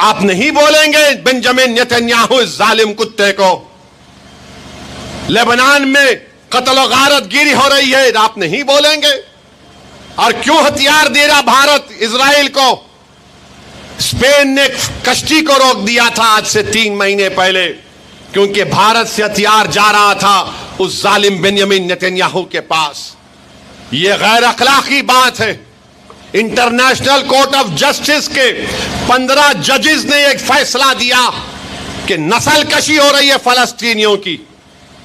آپ نہیں بولیں گے بنجامین نتنیاہو اس ظالم کتے کو؟ لبنان میں قتل و غارت گیری ہو رہی ہے، آپ نہیں بولیں گے؟ اور کیوں ہتھیار دے رہا بھارت اسرائیل کو؟ اسپین نے کشتی کو روک دیا تھا آج سے 3 مہینے پہلے، کیونکہ بھارت سے ہتھیار جا رہا تھا اس ظالم بنیامین نتنیاہو کے پاس. یہ غیر اخلاقی بات ہے. انٹرنیشنل کورٹ آف جسٹس کے 15 ججز نے ایک فیصلہ دیا کہ نسل کشی ہو رہی ہے فلسطینیوں کی.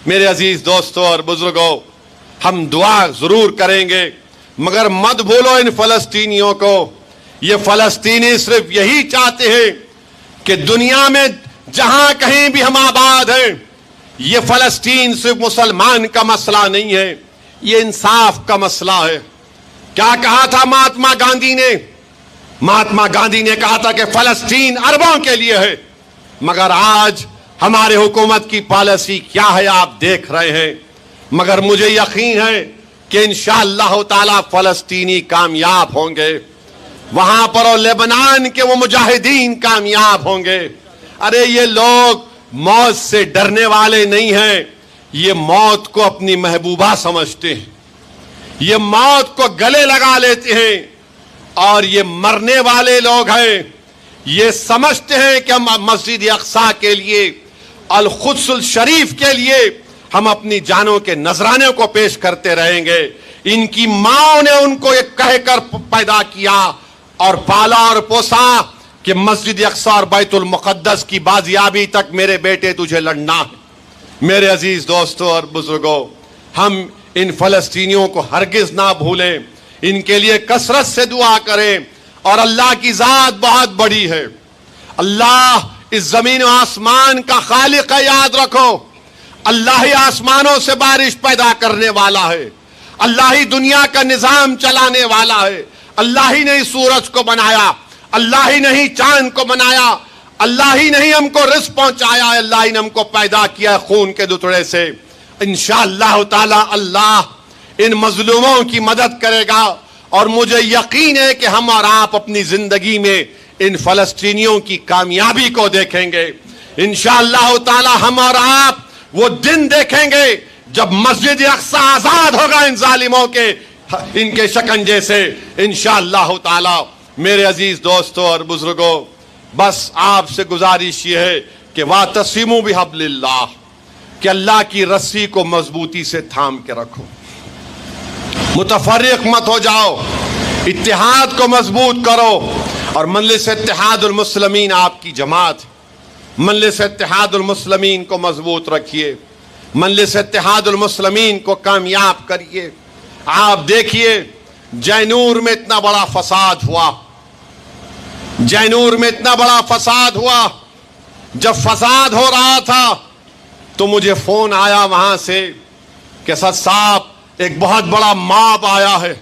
میرے عزیز دوستوں اور بزرگوں، ہم دعا ضرور کریں گے، مگر مت بھولو ان فلسطینیوں کو. یہ فلسطینی صرف یہی چاہتے ہیں کہ دنیا میں جہاں کہیں بھی ہم آباد ہیں، یہ فلسطین صرف مسلمان کا مسئلہ نہیں ہے، یہ انصاف کا مسئلہ ہے. کیا کہا تھا مہاتما گاندھی نے؟ مہاتما گاندھی نے کہا تھا کہ فلسطین عربوں کے لیے ہے، مگر آج ہمارے حکومت کی پالیسی کیا ہے آپ دیکھ رہے ہیں. مگر مجھے یقین ہے کہ انشاءاللہ تعالی فلسطینی کامیاب ہوں گے، وہاں پر اور لیبنان کے وہ مجاہدین کامیاب ہوں گے. ارے یہ لوگ موت سے ڈرنے والے نہیں ہیں، یہ موت کو اپنی محبوبہ سمجھتے ہیں، یہ موت کو گلے لگا لیتے ہیں. اور یہ مرنے والے لوگ ہیں، یہ سمجھتے ہیں کہ ہم مسجد اقصی کے لیے، القدس الشریف کے لیے ہم اپنی جانوں کے نذرانے کو پیش کرتے رہیں گے. ان کی ماں نے ان کو یہ کہہ کر پیدا کیا اور پالا اور پوسا کہ مسجد اقصی اور بیت المقدس کی بازیابی تک میرے بیٹے تجھے لڑنا ہے. میرے عزیز دوستوں اور بزرگوں، ہم ان فلسطینیوں کو ہرگز نہ بھولیں، ان کے لیے کثرت سے دعا کریں. اور اللہ کی ذات بہت بڑی ہے. اللہ اس زمین و آسمان کا خالق ہے، یاد رکھو. اللہ ہی آسمانوں سے بارش پیدا کرنے والا ہے، اللہ ہی دنیا کا نظام چلانے والا ہے. اللہ ہی نے سورج کو بنایا، اللہ ہی نے ہی چاند کو بنایا، اللہ ہی نے ہی ہم کو رزق پہنچایا ہے، اللہ ہی نے ہم کو پیدا کیا ہے خون کے دتڑے سے. انشاءاللہ تعالی اللہ ان مظلوموں کی مدد کرے گا. اور مجھے یقین ہے کہ ہم اور آپ اپنی زندگی میں ان فلسطینیوں کی کامیابی کو دیکھیں گے. انشاءاللہ تعالی ہم اور آپ وہ دن دیکھیں گے جب مسجد اقصی آزاد ہوگا ان ظالموں کے، ان کے شکنجے سے انشاءاللہ تعالی. میرے عزیز دوستوں اور بزرگوں، بس آپ سے گزارش یہ ہے کہ وَاعْتَصِمُوا بِحَبْلِ اللَّهِ، کہ اللہ کی رسی کو مضبوطی سے تھام کے رکھو، متفرق مت ہو جاؤ، اتحاد کو مضبوط کرو. اور مجلس اتحاد المسلمین آپ کی جماعت، مجلس اتحاد المسلمین کو مضبوط رکھیے، مجلس اتحاد المسلمین کو کامیاب کریے. آپ دیکھیے جینور میں اتنا بڑا فساد ہوا، جینور میں اتنا بڑا فساد ہوا. جب فساد ہو رہا تھا تو مجھے فون آیا وہاں سے کہ اسد صاحب ایک بہت بڑا ماب آیا ہے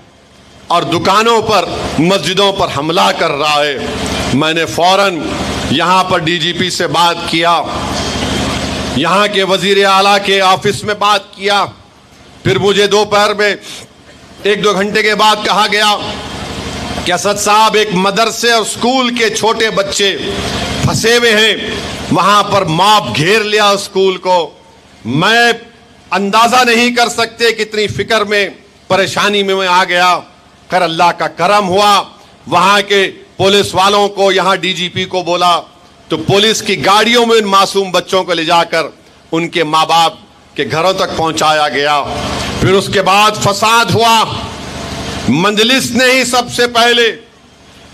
اور دکانوں پر، مسجدوں پر حملہ کر رہا ہے. میں نے فوراً یہاں پر ڈی جی پی سے بات کیا، یہاں کے وزیر اعلیٰ کے آفس میں بات کیا. پھر مجھے دوپہر میں 1-2 گھنٹے کے بعد کہا گیا کہ اسد صاحب ایک مدرسے اور اسکول کے چھوٹے بچے پھنسے ہوئے ہیں، وہاں پر ماب گھیر لیا اسکول کو. میں اندازہ نہیں کر سکتے کتنی فکر میں، پریشانی میں میں آ گیا. خیر اللہ کا کرم ہوا، وہاں کے پولیس والوں کو، یہاں ڈی جی پی کو بولا تو پولیس کی گاڑیوں میں ان معصوم بچوں کو لے جا کر ان کے ماں باپ کے گھروں تک پہنچایا گیا. پھر اس کے بعد فساد ہوا. مجلس نے ہی سب سے پہلے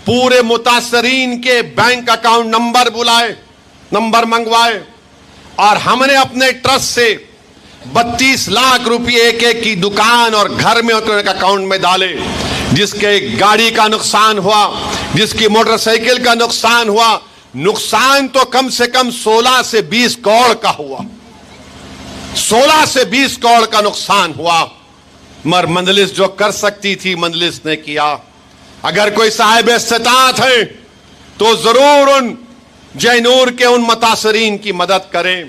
پورے متاثرین کے بینک اکاؤنٹ نمبر بلائے، نمبر منگوائے اور ہم نے اپنے ٹرسٹ سے 32 لاکھ روپے ایک ایک کی دکان اور گھر میں اکاؤنٹ میں ڈالے. جس کے گاڑی کا نقصان ہوا, جس کی موٹر سائیکل کا نقصان ہوا, نقصان تو کم سے کم 16 سے 20 کروڑ کا ہوا. 16 سے 20 کروڑ کا نقصان ہوا. مگر مجلس جو کر سکتی تھی مجلس نے کیا. اگر کوئی صاحب استطاعت ہے تو ضرور ان جے نور کے ان متاثرین کی مدد کریں.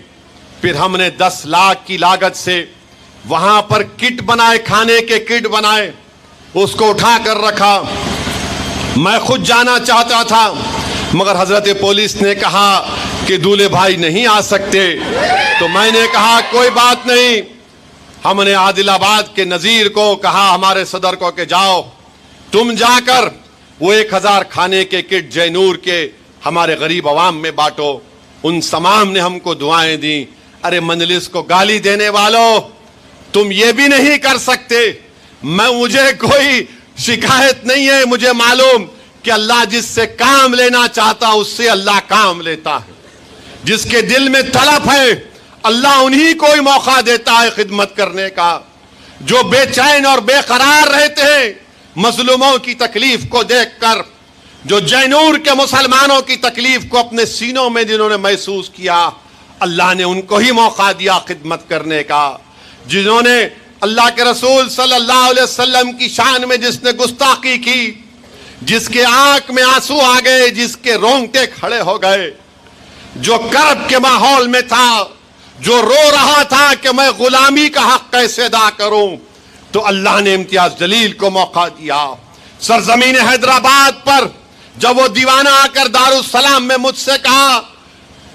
پھر ہم نے 10 لاکھ کی لاگت سے وہاں پر کٹ بنائے, کھانے کے کٹ بنائے, اس کو اٹھا کر رکھا. میں خود جانا چاہتا تھا مگر حضرت پولیس نے کہا کہ دولے بھائی نہیں آ سکتے. تو میں نے کہا کوئی بات نہیں. ہم نے عادل آباد کے نذیر کو کہا, ہمارے صدر کو, کہ جاؤ تم جا کر وہ 1000 کھانے کے کٹ جے نور کے ہمارے غریب عوام میں بانٹو. ان تمام نے ہم کو دعائیں دیں. ارے مجلس کو گالی دینے والوں, تم یہ بھی نہیں کر سکتے. مجھے کوئی شکایت نہیں ہے, مجھے معلوم کہ اللہ جس سے کام لینا چاہتا اس سے اللہ کام لیتا ہے. جس کے دل میں طلب ہے اللہ انہی کو ہی موقع دیتا ہے خدمت کرنے کا. جو بے چین اور بے قرار رہتے ہیں مظلوموں کی تکلیف کو دیکھ کر, جو جے نور کے مسلمانوں کی تکلیف کو اپنے سینوں میں جنہوں نے محسوس کیا, اللہ نے ان کو ہی موقع دیا خدمت کرنے کا. جنہوں نے اللہ کے رسول صلی اللہ علیہ وسلم کی شان میں جس نے گستاخی کی, جس کے آنکھ میں آنسو آ گئے, جس کے رونگٹے کھڑے ہو گئے, جو کرب کے ماحول میں تھا, جو رو رہا تھا کہ میں غلامی کا حق کیسے ادا کروں, تو اللہ نے امتیاز جلیل کو موقع دیا. سرزمین حیدرآباد پر جب وہ دیوانہ آ کر دارالسلام میں مجھ سے کہا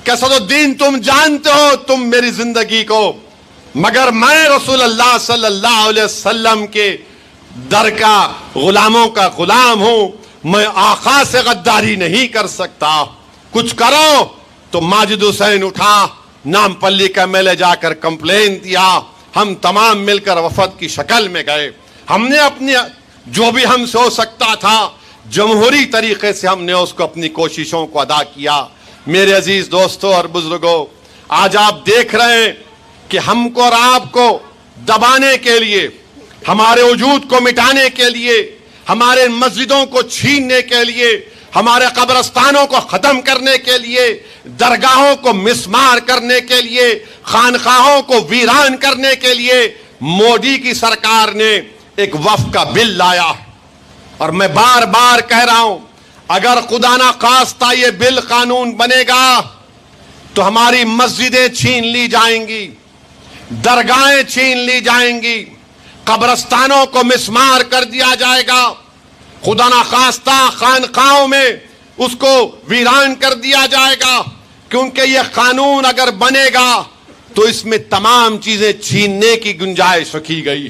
کہ اسد الدین تم جانتے ہو تم میری زندگی کو, مگر میں رسول اللہ صلی اللہ علیہ وسلم کے در کا غلاموں کا غلام ہوں, میں آقا سے غداری نہیں کر سکتا, کچھ کرو. تو ماجد حسین اٹھا, نام پلی کا میلے جا کر کمپلین دیا. ہم تمام مل کر وفد کی شکل میں گئے. ہم نے اپنی جو بھی ہم سے ہو سکتا تھا جمہوری طریقے سے ہم نے اس کو اپنی کوششوں کو ادا کیا. میرے عزیز دوستوں اور بزرگوں, آج آپ دیکھ رہے ہیں کہ ہم کو اور آپ کو دبانے کے لیے, ہمارے وجود کو مٹانے کے لیے, ہمارے مسجدوں کو چھیننے کے لیے, ہمارے قبرستانوں کو ختم کرنے کے لیے, درگاہوں کو مسمار کرنے کے لیے, خانقاہوں کو ویران کرنے کے لیے مودی کی سرکار نے ایک وقف کا بل لایا. اور میں بار بار کہہ رہا ہوں, اگر خدا نہ خواستہ یہ بل قانون بنے گا تو ہماری مسجدیں چھین لی جائیں گی, درگاہیں چھین لی جائیں گی, قبرستانوں کو مسمار کر دیا جائے گا, خدا نہ خواستہ خانقاہوں میں اس کو ویران کر دیا جائے گا. کیونکہ یہ قانون اگر بنے گا تو اس میں تمام چیزیں چھیننے کی گنجائش رکھی گئی.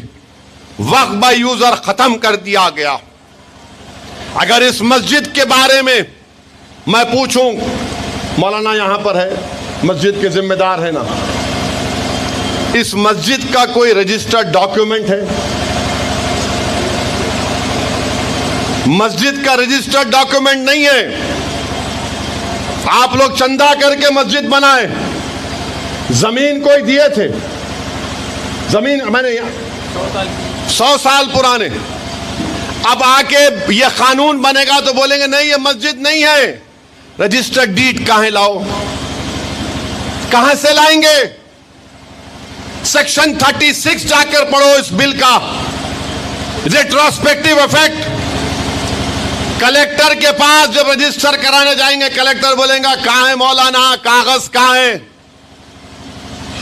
وقف بائی یوزر ختم کر دیا گیا. اگر اس مسجد کے بارے میں میں پوچھوں, مولانا یہاں پر ہے, مسجد کے ذمہ دار ہے نا, اس مسجد کا کوئی رجسٹرڈ ڈاکیومنٹ ہے؟ مسجد کا رجسٹرڈ ڈاکیومنٹ نہیں ہے. آپ لوگ چندہ کر کے مسجد بنائے, زمین کوئی دیے تھے, زمین میں نے 100 سال پرانے. اب آ کے یہ قانون بنے گا تو بولیں گے نہیں یہ مسجد نہیں ہے, رجسٹرڈ ڈیڈ کہاں لاؤ, کہاں سے لائیں گے؟ سیکشن 36 جا کر پڑھو اس بل کا, ریٹروسپیکٹیو افیکٹ. کلیکٹر کے پاس جب رجسٹر کرانے جائیں گے کلیکٹر بولیں گا کہاں ہے مولانا, کاغذ کہاں ہے؟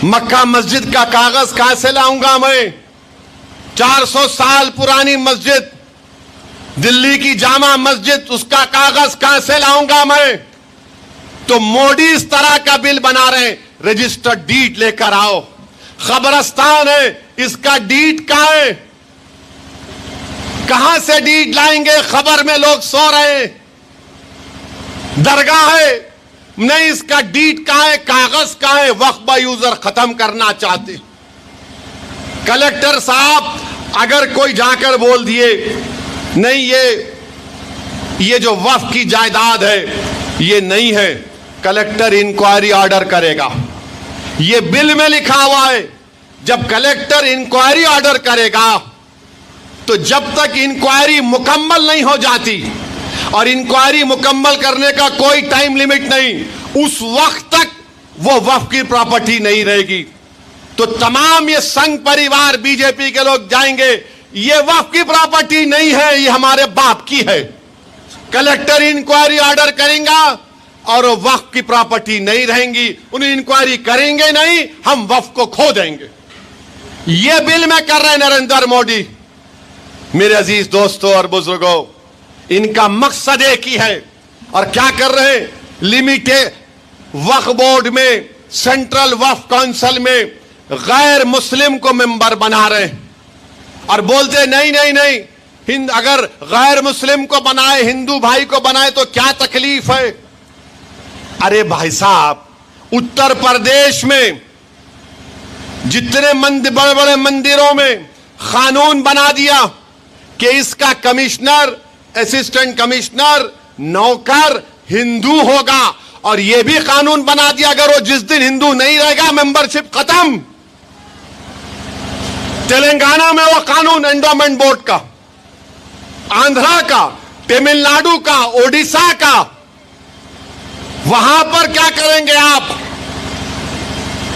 مکہ مسجد کا کاغذ کہاں سے لاؤں گا میں؟ 400 سال پرانی مسجد, دلی کی جامع مسجد, اس کا کاغذ کہاں سے لاؤں گا میں؟ تو مودی اس طرح کا بل بنا رہے ہیں, رجسٹرڈ ڈیڈ لے کر آؤ. قبرستان ہے, اس کا ڈیڈ کہاں ہے؟ کہاں سے ڈیڈ لائیں گے؟ خبر میں لوگ سو رہے ہیں. درگاہ ہے, نہیں اس کا ڈیڈ کہاں ہے, کاغذ کہاں ہے؟ وقف بائی یوزر ختم کرنا چاہتے. کلیکٹر صاحب اگر کوئی جا کر بول دیے نہیں یہ جو وقف کی جائیداد ہے یہ نہیں ہے, کلیکٹر انکوائری آرڈر کرے گا. یہ بل میں لکھا ہوا ہے جب کلیکٹر انکوائری آرڈر کرے گا تو جب تک انکوائری مکمل نہیں ہو جاتی، اور انکوائری مکمل کرنے کا کوئی ٹائم لیمٹ نہیں، اس وقت تک وہ وقف کی پراپرٹی نہیں رہے گی۔ تو تمام یہ سنگھ پریوار بی جے پی کے لوگ جائیں گے، یہ وقف کی پراپرٹی نہیں ہے، یہ ہمارے باپ کی ہے۔ کلیکٹر انکوائری آرڈر کریں گا اور وہ وقف کی پراپرٹی نہیں رہیں گی، انہیں انکوائری کریں گے نہیں، ہم وقف کو کھو دیں گے۔ یہ بل میں کر رہے ہیں نریندر مودی۔ میرے عزیز دوستوں اور بزرگوں، ان کا مقصد ایک ہی ہے، اور کیا کر رہے ہیں؟ لمیٹڈ وقف بورڈ میں، سینٹرل وقف کونسل میں غیر مسلم کو ممبر بنا رہے ہیں، اور بولتے نہیں نہیں نہیں، اگر غیر مسلم کو بنائے، ہندو بھائی کو بنائے تو کیا تکلیف ہے؟ ارے بھائی صاحب، اتر پردیش میں جتنے بڑے بڑے مندروں میں قانون بنا دیا کہ اس کا کمشنر، اسسٹنٹ کمشنر، نوکر ہندو ہوگا، اور یہ بھی قانون بنا دیا اگر وہ جس دن ہندو نہیں رہے گا ممبرشپ ختم۔ تلنگانہ میں وہ قانون انڈومنٹ بورڈ کا، آندھرا کا، تمل ناڈو کا، اوڈیشہ کا، وہاں پر کیا کریں گے آپ؟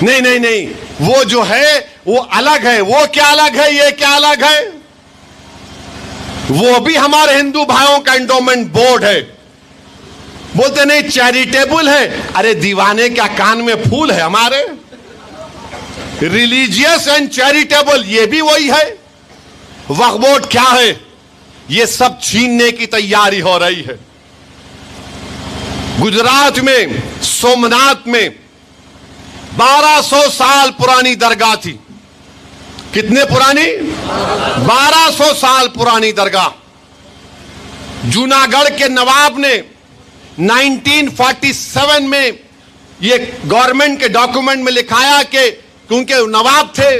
نہیں نہیں نہیں، وہ جو ہے وہ الگ ہے۔ وہ کیا الگ ہے، یہ کیا الگ ہے؟ وہ بھی ہمارے ہندو بھائیوں کا انڈومنٹ بورڈ ہے۔ بولتے نہیں چیریٹیبل ہے، ارے دیوانے کیا کان میں پھول ہے ہمارے؟ ریلیجیس اینڈ چیریٹیبل، یہ بھی وہی ہے۔ وقف بورڈ کیا ہے؟ یہ سب چھیننے کی تیاری ہو رہی ہے۔ گجرات میں سومناتھ میں 1200 سال پرانی درگاہ تھی۔ کتنے پرانی؟ 1200 سال پرانی درگاہ۔ جوناگڑھ کے نواب نے 1947 میں یہ گورنمنٹ کے ڈاکومنٹ میں لکھایا کہ کیونکہ نواب تھے،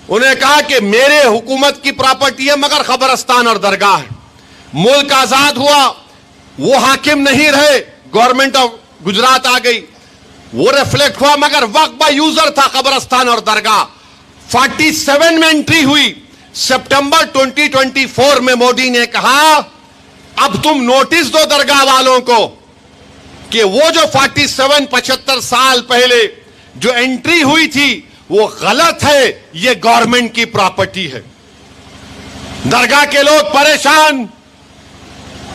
انہیں کہا کہ میرے حکومت کی پراپرٹی ہے مگر قبرستان اور درگاہ ہے۔ ملک آزاد ہوا، وہ حاکم نہیں رہے، گورنمنٹ آف گجرات آ گئی، وہ ریفلیکٹ ہوا، مگر وقف با یوزر تھا قبرستان اور درگاہ۔ 47 میں انٹری ہوئی، سپٹمبر 2024 میں مودی نے کہا اب تم نوٹس دو درگاہ والوں کو کہ وہ جو 75 سال پہلے جو انٹری ہوئی تھی وہ غلط ہے، یہ گورنمنٹ کی پراپرٹی ہے۔ درگاہ کے لوگ پریشان،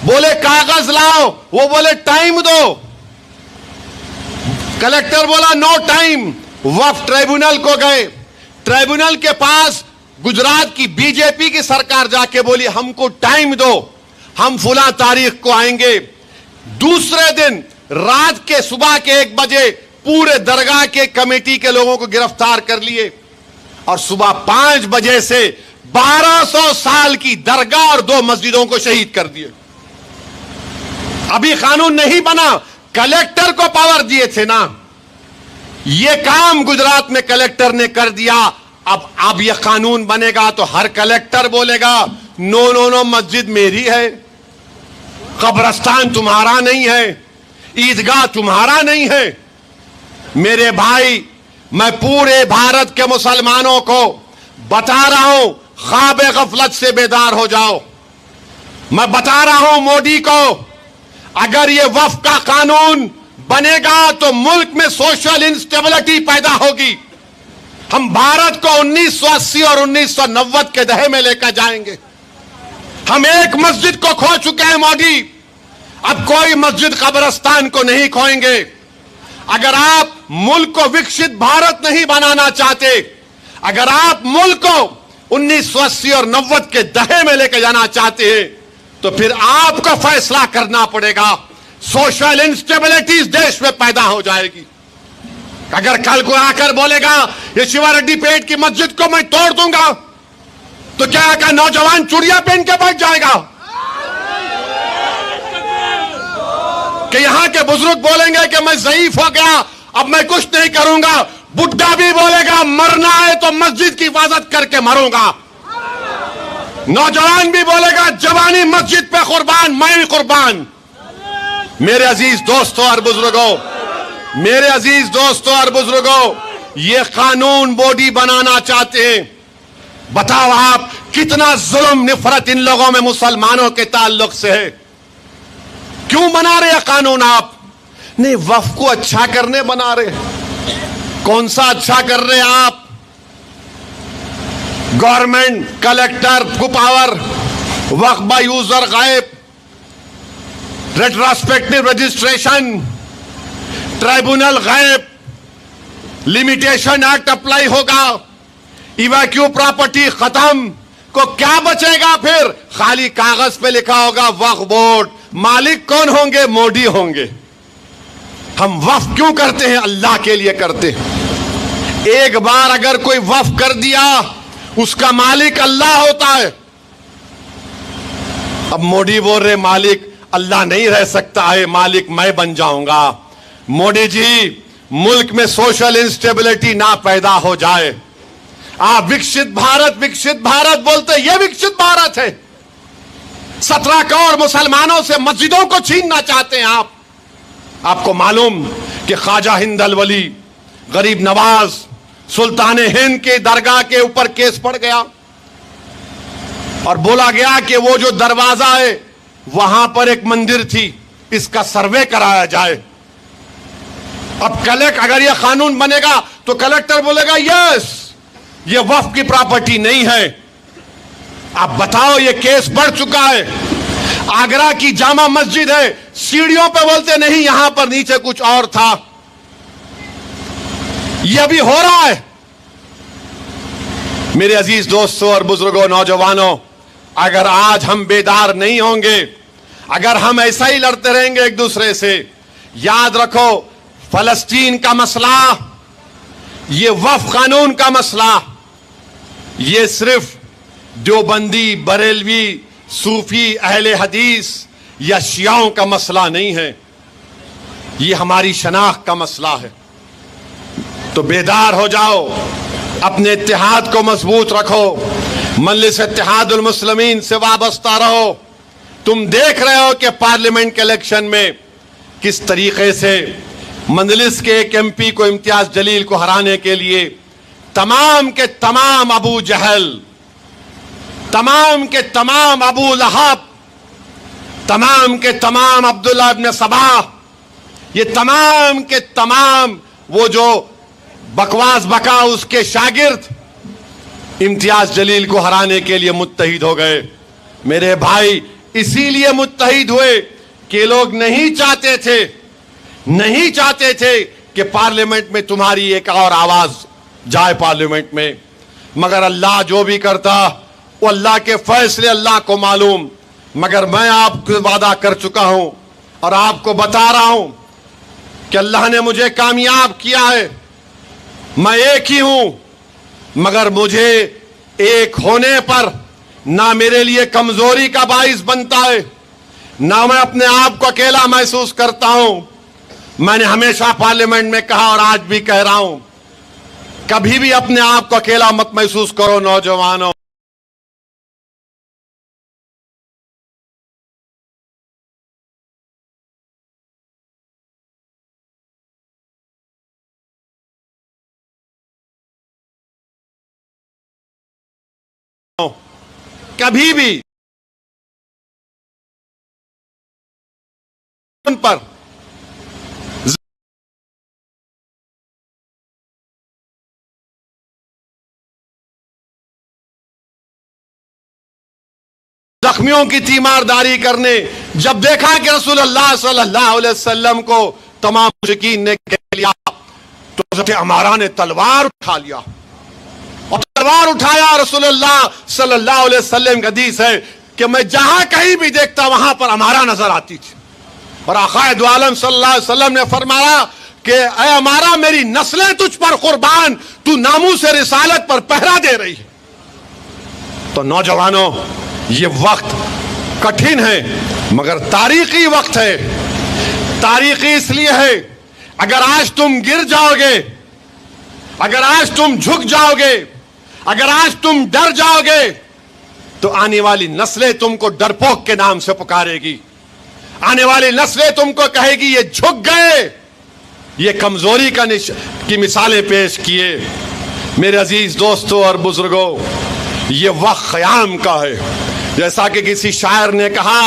بولے کاغذ لاؤ، وہ بولے ٹائم دو۔ کلیکٹر بولا نو ٹائم۔ وقف ٹریبونل کو گئے، ٹریبونل کے پاس گجرات کی بی جے پی کی سرکار جا کے بولی ہم کو ٹائم دو، ہم فلاں تاریخ کو آئیں گے۔ دوسرے دن رات کے صبح کے 1 بجے پورے درگاہ کے کمیٹی کے لوگوں کو گرفتار کر لیے، اور صبح 5 بجے سے 1200 سال کی درگاہ اور 2 مسجدوں کو شہید کر دیے۔ ابھی قانون نہیں بنا، کلیکٹر کو پاور دیے تھے نا، یہ کام گجرات میں کلیکٹر نے کر دیا۔ اب یہ قانون بنے گا تو ہر کلیکٹر بولے گا نو نو نو، مسجد میری ہے، قبرستان تمہارا نہیں ہے، عیدگاہ تمہارا نہیں ہے۔ میرے بھائی، میں پورے بھارت کے مسلمانوں کو بتا رہا ہوں، خواب غفلت سے بیدار ہو جاؤ۔ میں بتا رہا ہوں مودی کو، اگر یہ وقف کا قانون بنے گا تو ملک میں سوشل انسٹیبلٹی پیدا ہوگی۔ ہم بھارت کو 1980 اور 1990 کے دہے میں لے کر جائیں گے۔ ہم ایک مسجد کو کھو چکے ہیں مودی، اب کوئی مسجد قبرستان کو نہیں کھوئیں گے۔ اگر آپ ملک کو وکشت بھارت نہیں بنانا چاہتے، اگر آپ ملک کو 1980 اور 90 کے دہے میں لے کے جانا چاہتے ہیں تو پھر آپ کو فیصلہ کرنا پڑے گا۔ سوشل انسٹیبلٹیز دیش میں پیدا ہو جائے گی۔ اگر کل کو آ کر بولے گا یہ شیوا ریڈی پیٹ کی مسجد کو میں توڑ دوں گا، تو کیا کا نوجوان چوڑیاں پہن کے بیٹھ جائے گا؟ کہ یہاں کے بزرگ بولیں گے کہ میں ضعیف ہو گیا، اب میں کچھ نہیں کروں گا؟ بڈھا بھی بولے گا مرنا ہے تو مسجد کی حفاظت کر کے مروں گا۔ نوجوان بھی بولے گا جوانی مسجد پہ قربان، میں بھی قربان۔ میرے عزیز دوستوں اور بزرگوں، میرے عزیز دوستوں اور بزرگوں، یہ قانون بوڈی بنانا چاہتے ہیں. بتاؤ آپ کتنا ظلم نفرت ان لوگوں میں مسلمانوں کے تعلق سے ہے. کیوں بنا رہے قانون آپ؟ نہیں، وقف کو اچھا کرنے بنا رہے. کون سا اچھا کر رہے آپ؟ گورنمنٹ کلیکٹر کو پاور، وقف با یوزر غائب، ریٹراسپیکٹو رجسٹریشن، ٹرائبونل غائب، لمیٹیشن ایکٹ اپلائی ہوگا، ایویکیو پراپرٹی ختم. کو کیا بچے گا پھر؟ خالی کاغذ پہ لکھا ہوگا وقف بورڈ. مالک کون ہوں گے؟ مودی ہوں گے. ہم وقف کیوں کرتے ہیں؟ اللہ کے لیے کرتے ہیں. ایک بار اگر کوئی وقف کر دیا اس کا مالک اللہ ہوتا ہے. اب مودی بول رہے مالک اللہ نہیں رہ سکتا ہے، مالک میں بن جاؤں گا. مودی جی، ملک میں سوشل انسٹیبلٹی نہ پیدا ہو جائے. آپ وکشت بھارت بولتے، یہ وکشت بھارت ہے. 17 کروڑ مسلمانوں سے مسجدوں کو چھیننا چاہتے ہیں آپ. آپ کو معلوم کہ خواجہ ہند الولی، غریب نواز، سلطان ہند کے درگاہ کے اوپر کیس پڑ گیا اور بولا گیا کہ وہ جو دروازہ ہے وہاں پر ایک مندر تھی، اس کا سروے کرایا جائے. اب اگر یہ قانون بنے گا تو کلیکٹر بولے گا یس یہ وقف کی پراپرٹی نہیں ہے. آپ بتاؤ، یہ کیس بڑھ چکا ہے. آگرہ کی جامع مسجد ہے، سیڑھیوں پہ بولتے نہیں یہاں پر نیچے کچھ اور تھا. یہ بھی ہو رہا ہے. میرے عزیز دوستوں اور بزرگوں، نوجوانوں، اگر آج ہم بیدار نہیں ہوں گے، اگر ہم ایسا ہی لڑتے رہیں گے ایک دوسرے سے، یاد رکھو فلسطین کا مسئلہ، یہ وقف قانون کا مسئلہ، یہ صرف دیوبندی، بریلوی، صوفی، اہل حدیث یا شیعوں کا مسئلہ نہیں ہے. یہ ہماری شناخت کا مسئلہ ہے. تو بیدار ہو جاؤ، اپنے اتحاد کو مضبوط رکھو، مجلس اتحاد المسلمین سے وابستہ رہو. تم دیکھ رہے ہو کہ پارلیمنٹ کے الیکشن میں کس طریقے سے مجلس کے ایک ایم پی کو، امتیاز جلیل کو ہرانے کے لیے تمام کے تمام ابو جہل، تمام کے تمام ابو لہب، تمام کے تمام عبداللہ ابن سبا، یہ تمام کے تمام وہ جو بکواس بکا اس کے شاگرد امتیاز جلیل کو ہرانے کے لیے متحد ہو گئے. میرے بھائی اسی لیے متحد ہوئے کہ لوگ نہیں چاہتے تھے کہ پارلیمنٹ میں تمہاری ایک اور آواز جائے پارلیمنٹ میں. مگر اللہ جو بھی کرتا وہ اللہ کے فیصلے اللہ کو معلوم. مگر میں آپ کو وعدہ کر چکا ہوں اور آپ کو بتا رہا ہوں کہ اللہ نے مجھے کامیاب کیا ہے. میں ایک ہی ہوں، مگر مجھے ایک ہونے پر نہ میرے لیے کمزوری کا باعث بنتا ہے، نہ میں اپنے آپ کو اکیلا محسوس کرتا ہوں. میں نے ہمیشہ پارلیمنٹ میں کہا اور آج بھی کہہ رہا ہوں، کبھی بھی اپنے آپ کو اکیلا مت محسوس کرو نوجوانوں. کبھی بھی ان پر زخمیوں کی تیمارداری کرنے، جب دیکھا کہ رسول اللہ صلی اللہ علیہ وسلم کو تمام مشرکین نے گھیر لیا تو حضرت عمارہ نے تلوار اٹھا لیا اور تلوار اٹھایا. رسول اللہ صلی اللہ علیہ وسلم کا حدیث ہے کہ میں جہاں کہیں بھی دیکھتا وہاں پر عمارہ نظر آتی تھی. اور آقا دو عالم صلی اللہ علیہ وسلم نے فرمایا کہ اے عمارہ میری نسلیں تجھ پر قربان، تو ناموس رسالت پر پہرا دے رہی ہے. تو نوجوانوں، یہ وقت کٹھن ہے مگر تاریخی وقت ہے. تاریخی اس لیے ہے، اگر آج تم گر جاؤ گے، اگر آج تم جھک جاؤ گے، اگر آج تم ڈر جاؤ گے تو آنے والی نسلیں تم کو ڈرپوک کے نام سے پکارے گی. آنے والی نسلیں تم کو کہے گی یہ جھک گئے. یہ کمزوری کا کی مثالیں پیش کیے۔ میرے عزیز دوستوں اور بزرگوں، یہ وقت قیام کا ہے۔ جیسا کہ کسی شاعر نے کہا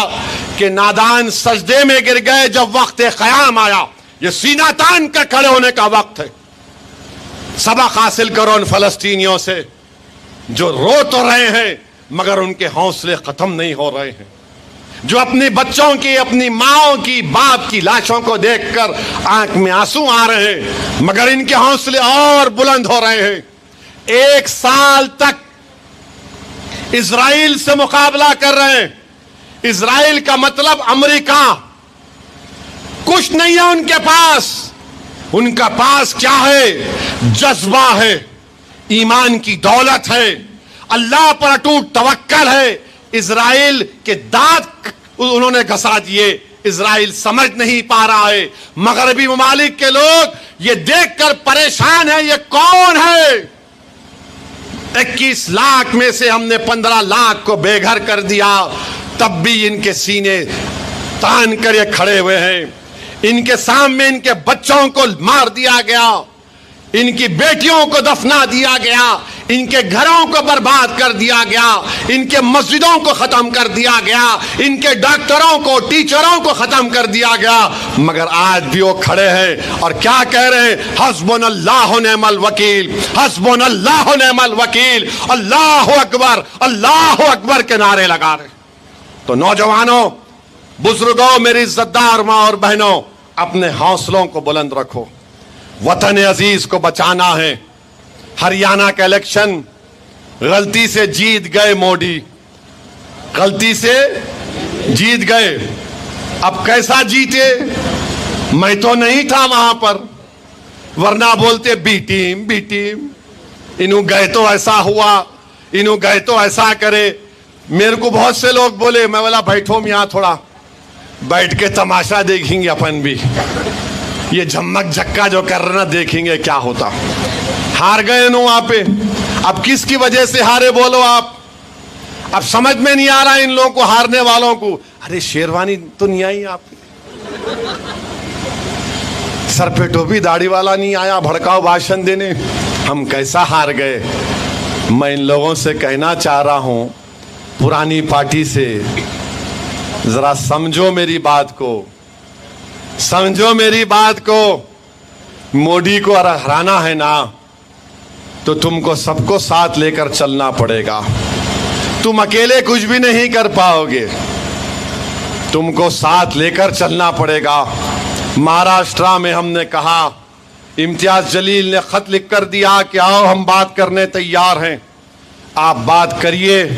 کہ نادان سجدے میں گر گئے جب وقت قیام آیا، یہ سینہ تان کر کھڑے ہونے کا وقت ہے۔ سبق حاصل کرو ان فلسطینیوں سے جو رو تو رہے ہیں مگر ان کے حوصلے ختم نہیں ہو رہے ہیں، جو اپنی بچوں کی، اپنی ماں کی، باپ کی لاشوں کو دیکھ کر آنکھ میں آنسو آ رہے ہیں مگر ان کے حوصلے اور بلند ہو رہے ہیں۔ 1 سال تک اسرائیل سے مقابلہ کر رہے ہیں۔ اسرائیل کا مطلب امریکہ، کچھ نہیں ہے ان کے پاس۔ ان کا پاس کیا ہے؟ جذبہ ہے، ایمان کی دولت ہے، اللہ پر اٹوٹ توکل ہے۔ اسرائیل کے دانت انہوں نے گھسا دیے، اسرائیل سمجھ نہیں پا رہا ہے۔ مغربی ممالک کے لوگ یہ دیکھ کر پریشان ہیں، یہ کون ہے؟ 21 لاکھ میں سے ہم نے 15 لاکھ کو بے گھر کر دیا، تب بھی ان کے سینے تان کر یہ کھڑے ہوئے ہیں۔ ان کے سامنے ان کے بچوں کو مار دیا گیا، ان کی بیٹیوں کو دفنا دیا گیا، ان کے گھروں کو برباد کر دیا گیا، ان کے مسجدوں کو ختم کر دیا گیا، ان کے ڈاکٹروں کو، ٹیچروں کو ختم کر دیا گیا، مگر آج بھی وہ کھڑے ہیں اور کیا کہہ رہے ہیں؟ حسبنا اللہ و نعم الوکیل، حسبنا اللہ و نعم الوکیل، اللہ اکبر، اللہ اکبر کے نعرے لگا رہے ہیں۔ تو نوجوانوں، بزرگوں، میری عزت دار ماں اور بہنوں، اپنے حوصلوں کو بلند رکھو۔ وطن عزیز کو بچانا ہے۔ ہریانہ کا الیکشن غلطی سے جیت گئے مودی، غلطی سے جیت گئے۔ اب کیسا جیتے؟ میں تو نہیں تھا وہاں پر، ورنہ بولتے بی ٹیم بی ٹیم، انہوں گئے تو ایسا ہوا، انہوں گئے تو ایسا کرے۔ میرے کو بہت سے لوگ بولے، میں بولا بیٹھو یہاں تھوڑا بیٹھ کے تماشا دیکھیں گے اپن بھی، یہ جھمک جھکا جو کر رہے نا دیکھیں گے کیا ہوتا۔ ہار گئے نو وہاں پہ، اب کس کی وجہ سے ہارے بولو آپ؟ اب سمجھ میں نہیں آ رہا ان لوگوں کو، ہارنے والوں کو۔ ارے شیروانی تو نہیں آئی آپ کی، سر پہ ٹوپی داڑھی والا نہیں آیا بھڑکاؤ بھاشن دینے، ہم کیسا ہار گئے؟ میں ان لوگوں سے کہنا چاہ رہا ہوں، پرانی پارٹی سے ذرا سمجھو میری بات کو، سمجھو میری بات کو۔ مودی کو ہرانا ہے نا تو تم کو سب کو ساتھ لے کر چلنا پڑے گا، تم اکیلے کچھ بھی نہیں کر پاؤ گے، تم کو ساتھ لے کر چلنا پڑے گا۔ مہاراشٹرا میں ہم نے کہا، امتیاز جلیل نے خط لکھ کر دیا کہ آؤ ہم بات کرنے تیار ہیں، آپ بات کریے۔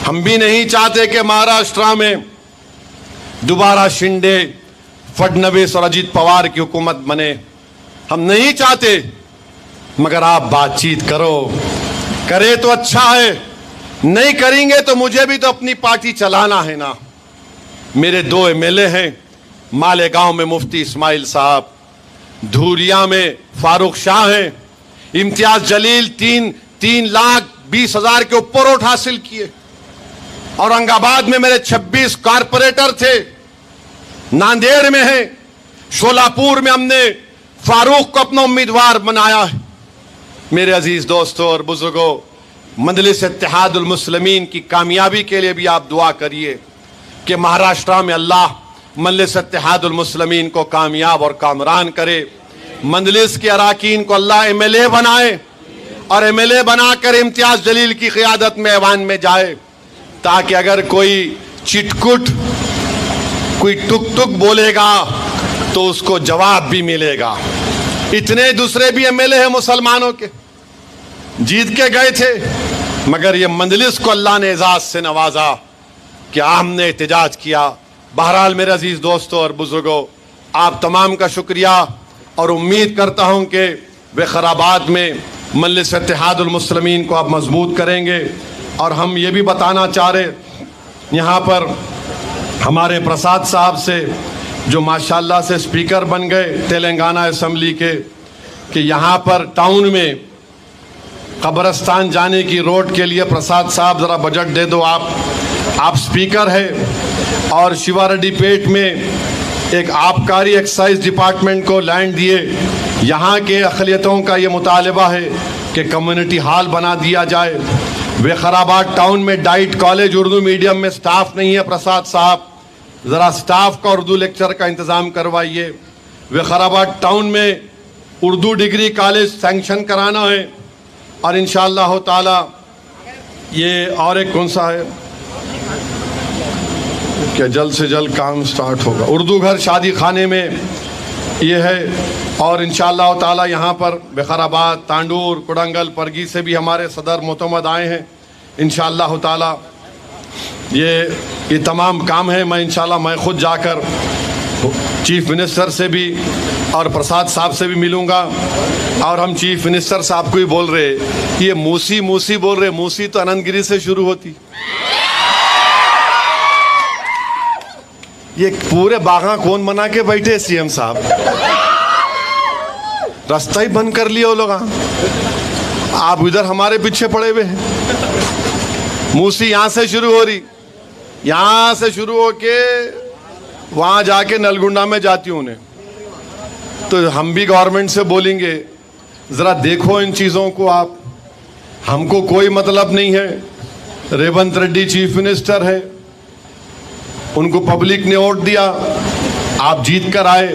ہم بھی نہیں چاہتے کہ مہاراشٹرا میں دوبارہ شنڈے، فڈنویس اور اجیت پوار کی حکومت بنے، ہم نہیں چاہتے، مگر آپ بات چیت کرو، کرے تو اچھا ہے، نہیں کریں گے تو مجھے بھی تو اپنی پارٹی چلانا ہے نا۔ میرے 2 MLA ہیں، مالیگاؤں میں مفتی اسماعیل صاحب، دھوریا میں فاروق شاہ ہیں، امتیاز جلیل 3,20,000 کے اوپر ووٹ حاصل کیے، اورنگ آباد میں میرے 26 کارپوریٹر تھے، ناندیڑ میں ہیں، شولاپور میں ہم نے فاروق کو اپنا امیدوار بنایا ہے۔ میرے عزیز دوستوں اور بزرگوں، مجلس اتحاد المسلمین کی کامیابی کے لیے بھی آپ دعا کریے کہ مہاراشٹرا میں اللہ مجلس اتحاد المسلمین کو کامیاب اور کامران کرے، مجلس کے اراکین کو اللہ MLA بنائے اور MLA بنا کر امتیاز جلیل کی قیادت میں ایوان میں جائے، تاکہ اگر کوئی چٹکٹ، کوئی ٹک ٹک بولے گا تو اس کو جواب بھی ملے گا۔ اتنے دوسرے بھی MLA ہیں مسلمانوں کے، جیت کے گئے تھے، مگر یہ مجلس کو اللہ نے اعزاز سے نوازا کہ ہم نے احتجاج کیا۔ بہرحال میرے عزیز دوستوں اور بزرگوں، آپ تمام کا شکریہ، اور امید کرتا ہوں کہ وقارآباد میں مجلس اتحاد المسلمین کو آپ مضبوط کریں گے۔ اور ہم یہ بھی بتانا چاہ رہے یہاں پر ہمارے پرساد صاحب سے، جو ماشاءاللہ سے اسپیکر بن گئے تلنگانہ اسمبلی کے، کہ یہاں پر ٹاؤن میں قبرستان جانے کی روڈ کے لیے پرساد صاحب ذرا بجٹ دے دو، آپ اسپیکر ہے، اور شیوا ریڈی پیٹ میں ایک آبکاری ایکسائز ڈپارٹمنٹ کو لینڈ دیے. یہاں کے اقلیتوں کا یہ مطالبہ ہے کہ کمیونٹی ہال بنا دیا جائے. وقارآباد ٹاؤن میں ڈائٹ کالج اردو میڈیم میں سٹاف نہیں ہے. پرساد صاحب ذرا سٹاف کا اردو لیکچر کا انتظام کروائیے. وقارآباد ٹاؤن میں اردو ڈگری کالج سینکشن کرانا ہے. اور انشاءاللہ تعالی یہ اور ایک کون سا ہے کہ جلد سے جلد کام سٹارٹ ہوگا. اردو گھر شادی خانے میں یہ ہے. اور انشاءاللہ تعالی یہاں پر وقارآباد، تانڈور، کوڈنگل، پرگی سے بھی ہمارے صدر معتمد آئے ہیں. انشاءاللہ تعالی یہ تمام کام ہے. میں انشاءاللہ میں خود جا کر چیف منسٹر سے بھی اور پرساد صاحب سے بھی ملوں گا. اور ہم چیف منسٹر صاحب کو ہی بول رہے یہ موسی بول رہے. موسی تو اننت گری سے شروع ہوتی. یہ پورے باغاں کون بنا کے بیٹھے سی ایم صاحب؟ راستہ ہی بند کر لیا وہ لوگ. آپ ادھر ہمارے پیچھے پڑے ہوئے ہیں. موسی یہاں سے شروع ہو رہی، یہاں سے شروع ہو کے وہاں جا کے نلگنڈا میں جاتی ہوں. انہیں تو ہم بھی گورنمنٹ سے بولیں گے ذرا دیکھو ان چیزوں کو. آپ ہم کو کوئی مطلب نہیں ہے. ریونت ریڈی چیف منسٹر ہے، ان کو پبلک نے ووٹ دیا، آپ جیت کر آئے.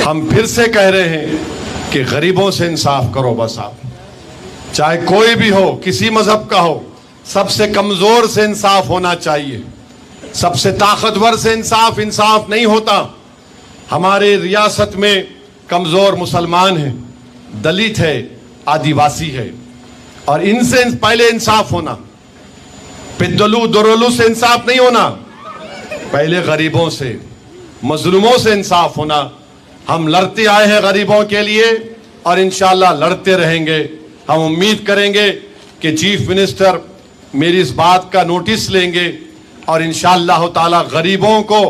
ہم پھر سے کہہ رہے ہیں کہ غریبوں سے انصاف کرو. بس آپ چاہے کوئی بھی ہو، کسی مذہب کا ہو، سب سے کمزور سے انصاف ہونا چاہیے. سب سے طاقتور سے انصاف نہیں ہوتا. ہمارے ریاست میں کمزور مسلمان ہیں، دلت ہے، آدیواسی ہے، اور ان سے پہلے انصاف ہونا. پدلو درولو سے انصاف نہیں ہونا، پہلے غریبوں سے، مظلوموں سے انصاف ہونا. ہم لڑتے آئے ہیں غریبوں کے لیے اور انشاءاللہ لڑتے رہیں گے. ہم امید کریں گے کہ چیف منسٹر میری اس بات کا نوٹس لیں گے اور انشاءاللہ تعالی غریبوں کو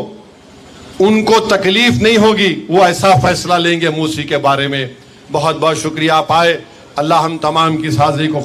ان کو تکلیف نہیں ہوگی، وہ ایسا فیصلہ لیں گے موسی کے بارے میں. بہت بہت شکریہ. آپ آئے. اللہ ہم تمام کی حاضری کو